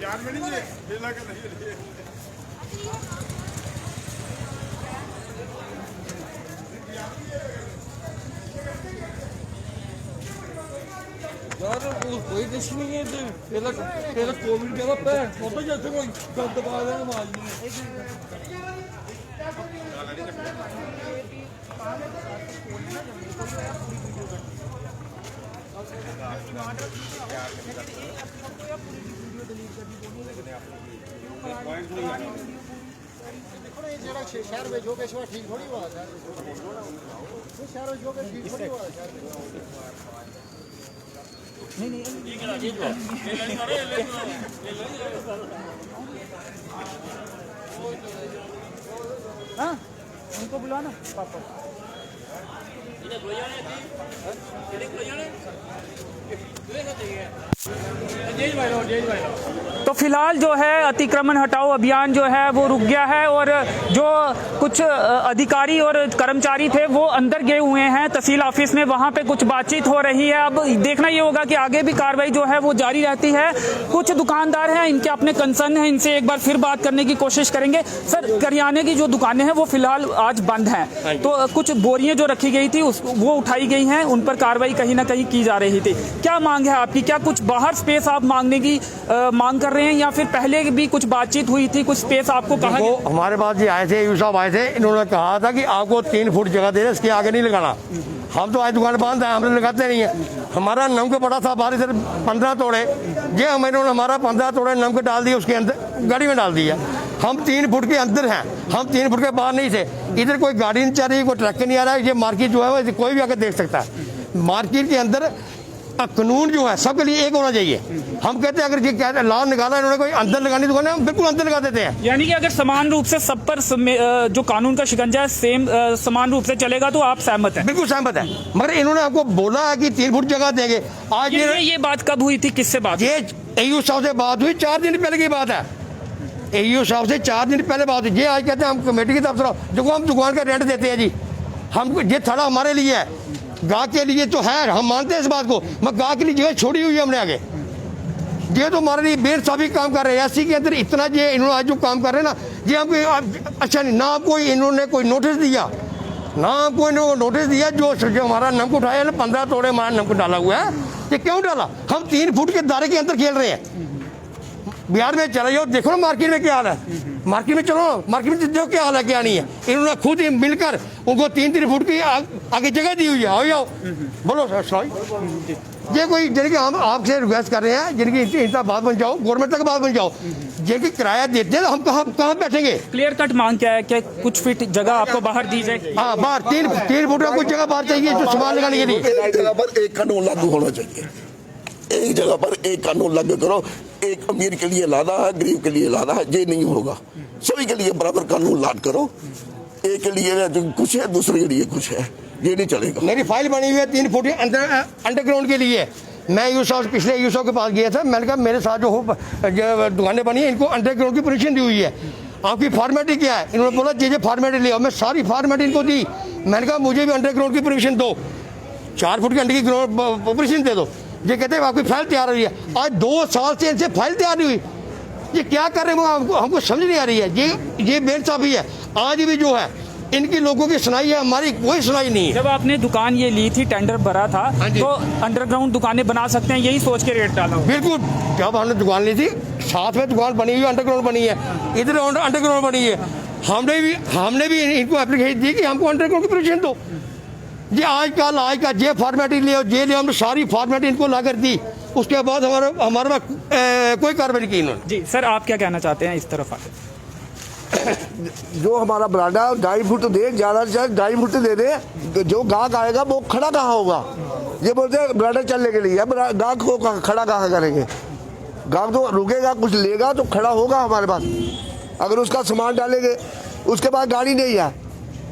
यार में नहीं मेला कर रही है यार कोई डिश नहीं है तेरा कोविड के बाद पैर फोटो जैसे कोई गंद पा रहा है माल ਜਿਹੜਾ ਸ਼ਹਿਰ ਵਿੱਚ ਹੋ ਕੇ ਸ਼ਵਾ ਠੀਕ ਥੋੜੀ ਹੋਇਆ ਸ਼ਹਿਰ ਵਿੱਚ ਇਹ ਸ਼ਹਿਰ ਵਿੱਚ ਹੋ ਕੇ ਠੀਕ ਥੋੜੀ ਹੋਇਆ ਸ਼ਹਿਰ हाँ उनको बुलाना पापा तो फिलहाल जो है अतिक्रमण हटाओ अभियान जो है वो रुक गया है और जो कुछ अधिकारी और कर्मचारी थे वो अंदर गए हुए हैं तहसील ऑफिस में, वहां पे कुछ बातचीत हो रही है। अब देखना ये होगा कि आगे भी कार्रवाई जो है वो जारी रहती है। कुछ दुकानदार हैं, इनके अपने कंसर्न हैं, इनसे एक बार फिर बात करने की कोशिश करेंगे। सर, करियाने की जो दुकानें हैं वो फिलहाल आज बंद हैं, तो कुछ बोरियां जो रखी गई थी वो उठाई गई हैं, उन पर कार्रवाई कहीं ना कहीं की जा रही थी। क्या मांग है आपकी? क्या कुछ बाहर स्पेस आप मांगने की मांग कर रहे हैं या फिर पहले भी कुछ बातचीत हुई थी, कुछ स्पेस आपको कहा? हमारे पास ये आए थे, यूँ साहब आए थे, इन्होंने कहा था कि आपको 3 फुट जगह दे रहे, इसके आगे नहीं लगाना। हम तो आज दुकान बंद है, हमने लगाते नहीं है। हमारा नमक पड़ा था बाहर इधर 15 तोड़े, ये इन्होंने हमारा 15 तोड़े नमक डाल दिए, उसके अंदर गाड़ी में डाल दिया। हम 3 फुट के अंदर हैं, हम 3 फुट के बाहर नहीं थे। इधर कोई गाड़ी नहीं चल रही, कोई ट्रक नहीं आ रहा है। ये मार्केट जो है वो कोई भी आकर देख सकता है। मार्केट के अंदर कानून जो है सबके लिए एक होना चाहिए। हम कहते हैं अगर ये लॉ निकाला इन्होंने कोई अंदर लगानी दुकान है, हम बिल्कुल अंदर लगा देते हैं। यानी कि अगर समान रूप से सब पर जो कानून का शिकंजा है सेम समान रूप से चलेगा तो आप सहमत हैं? बिल्कुल सहमत है, मगर इन्होंने आपको बोला है कि 3 फुट जगह देंगे। आज ये बात कब हुई थी, किससे बात? ये एयू साहब से बात हुई, 4 दिन पहले की बात है। एयू साहब से 4 दिन पहले बात हुई। ये आज कहते हैं हम कमेटी की तरफ से देखो हम दुकान का रेंट देते हैं जी, हम ये थड़ा हमारे लिए है, गाहक के लिए तो है, हम मानते हैं इस बात को, मगर गाहक के लिए जगह छोड़ी हुई है हमने आगे। ये तो हमारे लिए बेइंसाफी काम कर रहे हैं। एससी के अंदर इतना ये इन्होंने आज जो काम कर रहे हैं ना, ये हमको अच्छा नहीं, ना आपको इन्होंने कोई नोटिस दिया, ना आपको इन्होंने नोटिस दिया। जो हमारा नमक उठाया ना, 15 तोड़े हमारा नमक डाला हुआ है, ये क्यों डाला? हम 3 फुट के दायरे के अंदर खेल रहे हैं। बिहार में चले जाओ, देखो ना मार्केट में क्या हाल है, मार्केट में चलो, मार्केट में देखो क्या हाल है क्या नहीं है। इन्होंने खुद ही मिलकर उनको 3-3 फुट की आगे जगह दी हुई है। आओ जाओ बोलो सर, सॉरी ये कोई जिनकी हम आपसे रिक्वेस्ट कर रहे हैं, जिनकी इनका बात बन जाओ, गवर्नमेंट तक बात बन जाओ। जिनकी किराया देते हैं हम कहाँ बैठेंगे? क्लियर कट मांग क्या है? क्या कुछ फीट जगह आपको बाहर दी जाए? हाँ, बाहर 3 फुट का कुछ जगह बाहर चाहिए जो सामान लगाने के लिए। एक जगह पर एक कानून लागू होना चाहिए, एक जगह पर एक कानून लागू करो। एक अमीर के लिए लाना है, गरीब के लिए लाना है, ये नहीं होगा। सभी के लिए बराबर कानून लाद करो। एक के लिए कुछ है, दूसरे के लिए कुछ है, ये नहीं चलेगा। मेरी फाइल बनी हुई है 3 फुट अंडरग्राउंड के लिए। मैं यूसुफ पिछले यूसुफ के पास गया था, मैंने कहा मेरे साथ जो दुकानें बनी है इनको अंडरग्राउंड की परमिशन दी हुई है, आपकी फॉर्मेलिटी क्या है? इन्होंने बोला ये फॉर्मेलिटी ले आओ। मैं सारी फॉर्मेलिटी इनको दी, मैंने कहा मुझे भी अंडरग्राउंड की परमिशन दो, 4 फुट की अंडर की परमिशन दे दो। ये कहते हैं आपकी फाइल तैयार हो रही है। आज 2 साल से इनसे फाइल तैयार नहीं हुई, ये क्या कर रहे हैं हमको समझ नहीं आ रही है। ये बेइंसाफी है। आज भी जो है इनकी लोगों की सुनाई है, हमारी कोई सुनाई नहीं है। जब आपने दुकान ये ली थी, टेंडर भरा था, तो अंडरग्राउंड दुकानें बना सकते हैं, यही सोच के रेट डाला? बिल्कुल, जब हमने दुकान ली थी साथ में दुकान बनी हुई अंडरग्राउंड बनी है, इधर अंडरग्राउंड बनी है। हमने भी इनको एप्लीकेशन दी कि हमको अंडरग्राउंड की परमिशन दो। ये आज का ये फॉर्मेलिटी ले हमने सारी फॉर्मेलिटी इनको ला कर दी, उसके बाद हमारे पास कोई कार्रवाई की इन्होंने। जी सर, आप क्या कहना चाहते हैं इस तरफ आके? जो हमारा ब्रांडा 2.5 फुट दे, ज़्यादा से ज़्यादा 2.5 फुट दे दे। जो गाहक आएगा वो खड़ा कहाँ होगा? ये बोलते हैं ब्रांडा चलने के लिए, गाहक को खड़ा कहाँ करेंगे? गाहक तो रुकेगा, कुछ लेगा तो खड़ा होगा हमारे पास। अगर उसका सामान डालेंगे, उसके पास गाड़ी नहीं है,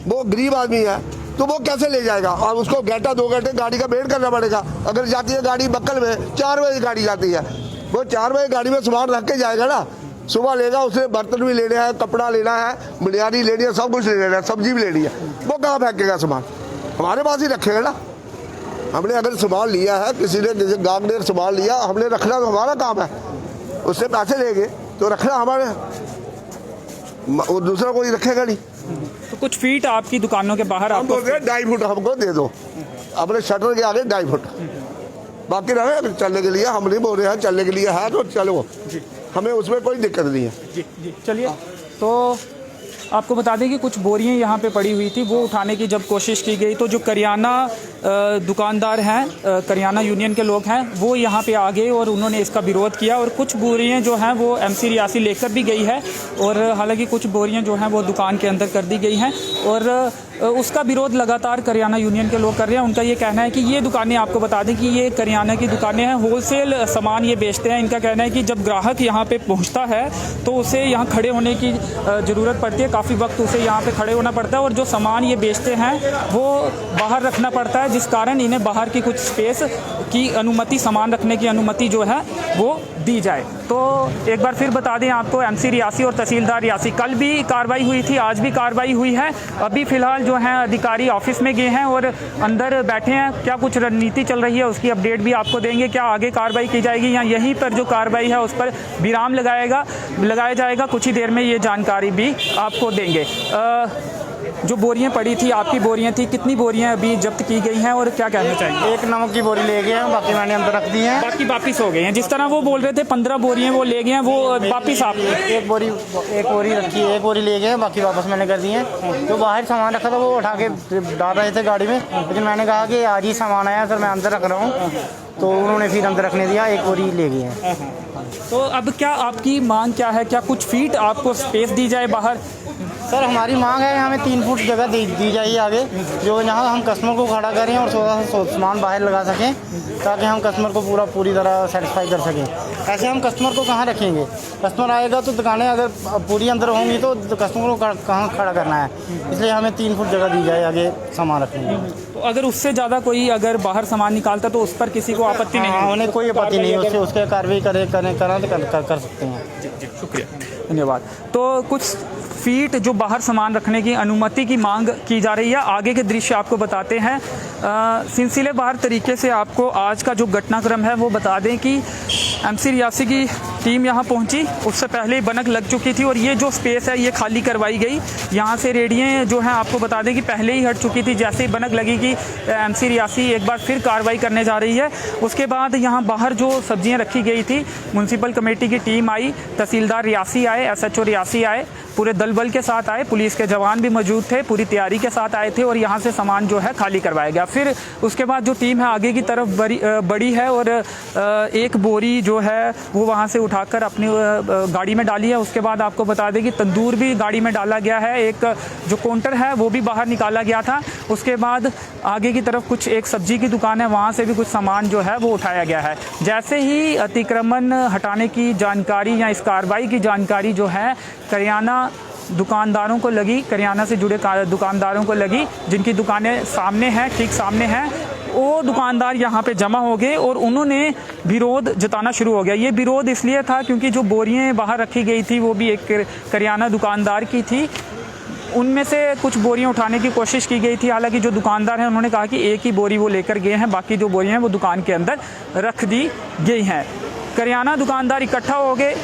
वो गरीब आदमी है, तो वो कैसे ले जाएगा? और उसको घंटा 2 घंटे गाड़ी का वेट करना पड़ेगा। अगर जाती है गाड़ी बक्कल में 4 बजे गाड़ी जाती है, वो 4 बजे गाड़ी में सामान रख के जाएगा ना, सुबह लेगा, उसने बर्तन भी लेने हैं, कपड़ा लेना है, बुनियादी लेनी है, सब कुछ लेना है, सब्जी भी लेनी है, वो कहाँ फेंकेगा सामान? हमारे पास ही रखेगा ना। हमने अगर सामान लिया है, किसी गांव ने सामान लिया, हमने रखना तो हमारा काम है, उससे पैसे लेंगे तो रखना हमारे, और दूसरा कोई रखेगा नहीं। तो कुछ फीट आपकी दुकानों के बाहर हम आपको बोल रहे हैं 2.5 फुट हमको दे दो, अपने शटर के आगे 2.5 फुट, बाकी रहे चलने के लिए। हम नहीं बोल रहे हैं, चलने के लिए है तो चलो, हमें उसमें कोई दिक्कत नहीं है। जी चलिए। तो आपको बता दें कि कुछ बोरियां यहाँ पे पड़ी हुई थी, वो उठाने की जब कोशिश की गई तो जो करियाना दुकानदार हैं, करियाना यूनियन के लोग हैं, वो यहाँ पे आ गए और उन्होंने इसका विरोध किया। और कुछ बोरियां जो हैं वो एमसी रियासी लेकर भी गई है, और हालांकि कुछ बोरियां जो हैं वो दुकान के अंदर कर दी गई हैं, और उसका विरोध लगातार करियाना यूनियन के लोग कर रहे हैं। उनका ये कहना है कि ये दुकानें, आपको बता दें कि ये करियाना की दुकानें हैं, होलसेल सामान ये बेचते हैं। इनका कहना है कि जब ग्राहक यहाँ पे पहुँचता है तो उसे यहाँ खड़े होने की ज़रूरत पड़ती है, काफ़ी वक्त उसे यहाँ पे खड़े होना पड़ता है, और जो सामान ये बेचते हैं वो बाहर रखना पड़ता है, जिस कारण इन्हें बाहर की कुछ स्पेस की अनुमति, सामान रखने की अनुमति जो है वो दी जाए। तो एक बार फिर बता दें आपको, एमसी रियासी और तहसीलदार रियासी, कल भी कार्रवाई हुई थी, आज भी कार्रवाई हुई है। अभी फ़िलहाल जो है अधिकारी ऑफिस में गए हैं और अंदर बैठे हैं। क्या कुछ रणनीति चल रही है उसकी अपडेट भी आपको देंगे, क्या आगे कार्रवाई की जाएगी या यहीं पर जो कार्रवाई है उस पर विराम लगाया जाएगा, कुछ ही देर में ये जानकारी भी आपको देंगे। जो बोरियां पड़ी थी, आपकी बोरियां थी, कितनी बोरियां अभी जब्त की गई हैं और क्या कहना चाहेंगे? एक नमक की बोरी ले गए हैं, बाकी मैंने अंदर रख दी है, बाकी वापिस हो गए हैं। जिस तरह वो बोल रहे थे 15 बोरियां वो ले गए हैं, वो वापिस आप एक बोरी रखी है, एक बोरी ले गए हैं, बाकी वापस मैंने कर दी है। जो बाहर सामान रखा था वो उठा के डाल रहे थे गाड़ी में, लेकिन मैंने कहा कि आज ही सामान आया सर, मैं अंदर रख रहा हूँ, तो उन्होंने फिर अंदर रखने दिया, एक बोरी ले गए हैं। तो अब क्या आपकी मांग क्या है? क्या कुछ फीट आपको स्पेस दी जाए बाहर? सर हमारी मांग है हमें 3 फुट जगह दी जाइए आगे, जो यहाँ हम कस्टमर को खड़ा करें और थोड़ा सा सामान बाहर लगा सकें, ताकि हम कस्टमर को पूरी तरह सेटिस्फाई कर सकें। ऐसे हम कस्टमर को कहाँ रखेंगे? कस्टमर आएगा तो दुकानें अगर पूरी अंदर होंगी तो कस्टमर को कहाँ खड़ा करना है, इसलिए हमें 3 फुट जगह दी जाए आगे सामान रखने की। तो अगर उससे ज़्यादा कोई अगर बाहर सामान निकालता तो उस पर किसी को आपत्ति नहीं? हाँ, उन्हें कोई आपत्ति नहीं, उसके कार्रवाई कर सकते हैं। जी शुक्रिया, धन्यवाद। तो कुछ फीट जो बाहर सामान रखने की अनुमति की मांग की जा रही है। आगे के दृश्य आपको बताते हैं। सिलसिलेवार तरीके से आपको आज का जो घटनाक्रम है वो बता दें कि एमसी रियासी की टीम यहाँ पहुँची, उससे पहले ही बनक लग चुकी थी और ये जो स्पेस है ये खाली करवाई गई। यहाँ से रेडियाँ जो हैं आपको बता दें कि पहले ही हट चुकी थी। जैसे ही बनक लगी कि एमसी रियासी एक बार फिर कार्रवाई करने जा रही है, उसके बाद यहाँ बाहर जो सब्जियाँ रखी गई थी, म्यूनसिपल कमेटी की टीम आई, तहसीलदार रियासी आए, SHO रियासी आए, पूरे दल बल के साथ आए, पुलिस के जवान भी मौजूद थे, पूरी तैयारी के साथ आए थे और यहाँ से सामान जो है खाली करवाया गया। फिर उसके बाद जो टीम है आगे की तरफ बढ़ी है और एक बोरी जो है वो वहाँ से उठाकर अपनी गाड़ी में डाली है। उसके बाद आपको बता दें कि तंदूर भी गाड़ी में डाला गया है, एक जो काउंटर है वो भी बाहर निकाला गया था। उसके बाद आगे की तरफ कुछ एक सब्जी की दुकान है, वहाँ से भी कुछ सामान जो है वो उठाया गया है। जैसे ही अतिक्रमण हटाने की जानकारी या इस कार्रवाई की जानकारी जो है करियाना दुकानदारों को लगी, करियाना से जुड़े दुकानदारों को लगी, जिनकी दुकानें सामने हैं, ठीक सामने हैं, वो दुकानदार यहाँ पे जमा हो गए और उन्होंने विरोध जताना शुरू हो गया। ये विरोध इसलिए था क्योंकि जो बोरियां बाहर रखी गई थी वो भी एक करियाना दुकानदार की थी। उनमें से कुछ बोरियां उठाने की कोशिश की गई थी। हालांकि जो दुकानदार हैं उन्होंने कहा कि एक ही बोरी वो लेकर गए हैं, बाकी जो बोरियां हैं वो दुकान के अंदर रख दी गई हैं। करियाना दुकानदार इकट्ठा हो गए,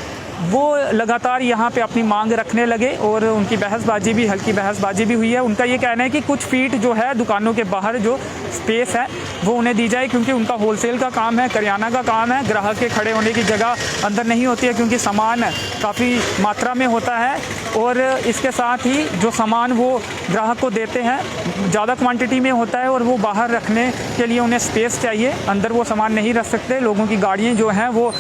वो लगातार यहाँ पे अपनी मांग रखने लगे और उनकी बहसबाजी भी, हल्की बहसबाजी भी हुई है। उनका ये कहना है कि कुछ फीट जो है दुकानों के बाहर जो स्पेस है वो उन्हें दी जाए, क्योंकि उनका होलसेल का काम है, करियाना का काम है। ग्राहक के खड़े होने की जगह अंदर नहीं होती है क्योंकि सामान काफ़ी मात्रा में होता है और इसके साथ ही जो सामान वो ग्राहक को देते हैं ज़्यादा क्वांटिटी में होता है और वो बाहर रखने के लिए उन्हें स्पेस चाहिए, अंदर वो सामान नहीं रख सकते। लोगों की गाड़ियाँ जो हैं वो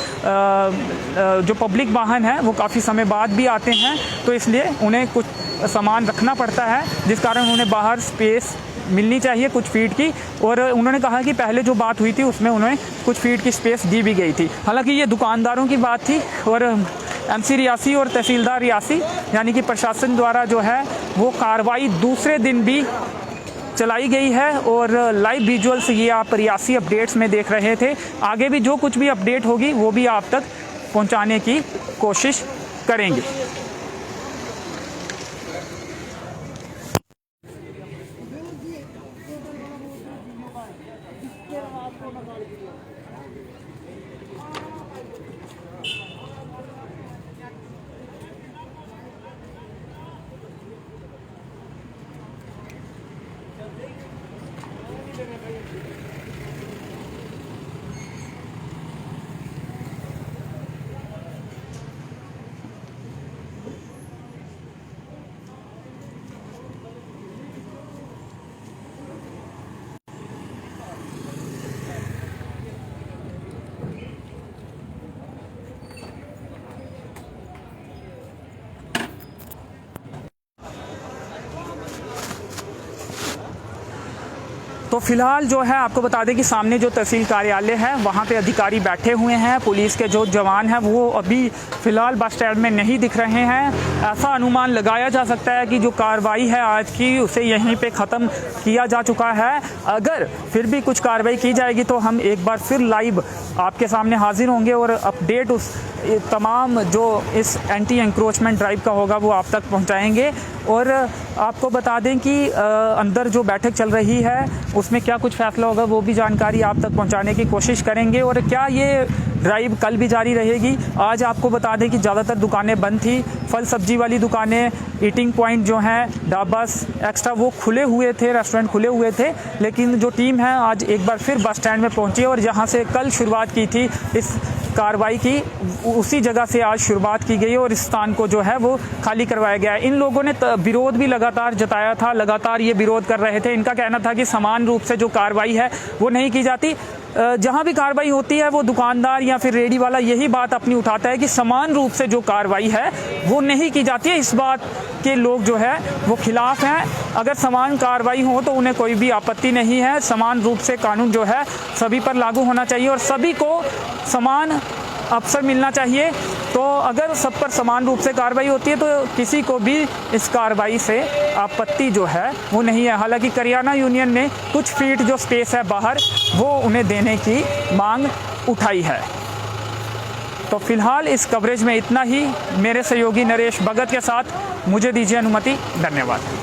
जो पब्लिक वाहन है वो काफ़ी समय बाद भी आते हैं, तो इसलिए उन्हें कुछ सामान रखना पड़ता है, जिस कारण उन्हें बाहर स्पेस मिलनी चाहिए कुछ फीट की। और उन्होंने कहा कि पहले जो बात हुई थी उसमें उन्हें कुछ फीट की स्पेस दी भी गई थी। हालांकि ये दुकानदारों की बात थी और एमसी रियासी और तहसीलदार रियासी यानी कि प्रशासन द्वारा जो है वो कार्रवाई दूसरे दिन भी चलाई गई है और लाइव विजुअल्स ये आप रियासी अपडेट्स में देख रहे थे। आगे भी जो कुछ भी अपडेट होगी वो भी आप तक पहुंचाने की कोशिश करेंगे। तो फिलहाल जो है आपको बता दें कि सामने जो तहसील कार्यालय है वहाँ पे अधिकारी बैठे हुए हैं। पुलिस के जो जवान हैं वो अभी फ़िलहाल बस स्टैंड में नहीं दिख रहे हैं। ऐसा अनुमान लगाया जा सकता है कि जो कार्रवाई है आज की उसे यहीं पे ख़त्म किया जा चुका है। अगर फिर भी कुछ कार्रवाई की जाएगी तो हम एक बार फिर लाइव आपके सामने हाजिर होंगे और अपडेट उस तमाम जो इस एंटी एंक्रोचमेंट ड्राइव का होगा वो आप तक पहुंचाएंगे। और आपको बता दें कि अंदर जो बैठक चल रही है उसमें क्या कुछ फैसला होगा वो भी जानकारी आप तक पहुंचाने की कोशिश करेंगे। और क्या ये ड्राइव कल भी जारी रहेगी? आज आपको बता दें कि ज़्यादातर दुकानें बंद थी। फल सब्जी वाली दुकानें, ईटिंग पॉइंट जो हैं, ढाबास एक्स्ट्रा वो खुले हुए थे, रेस्टोरेंट खुले हुए थे। लेकिन जो टीम है आज एक बार फिर बस स्टैंड में पहुंची और जहां से कल शुरुआत की थी इस कार्रवाई की, उसी जगह से आज शुरुआत की गई और इस स्थान को जो है वो खाली करवाया गया है। इन लोगों ने विरोध भी लगातार जताया था, लगातार ये विरोध कर रहे थे। इनका कहना था कि समान रूप से जो कार्रवाई है वो नहीं की जाती। जहाँ भी कार्रवाई होती है वो दुकानदार या फिर रेडी वाला यही बात अपनी उठाता है कि समान रूप से जो कार्रवाई है वो नहीं की जाती है। इस बात के लोग जो है वो खिलाफ हैं। अगर समान कार्रवाई हो तो उन्हें कोई भी आपत्ति नहीं है। समान रूप से कानून जो है सभी पर लागू होना चाहिए और सभी को समान अवसर मिलना चाहिए। तो अगर सब पर समान रूप से कार्रवाई होती है तो किसी को भी इस कार्रवाई से आपत्ति जो है वो नहीं है। हालांकि करियाना यूनियन ने कुछ फीट जो स्पेस है बाहर वो उन्हें देने की मांग उठाई है। तो फिलहाल इस कवरेज में इतना ही। मेरे सहयोगी नरेश भगत के साथ मुझे दीजिए अनुमति। धन्यवाद।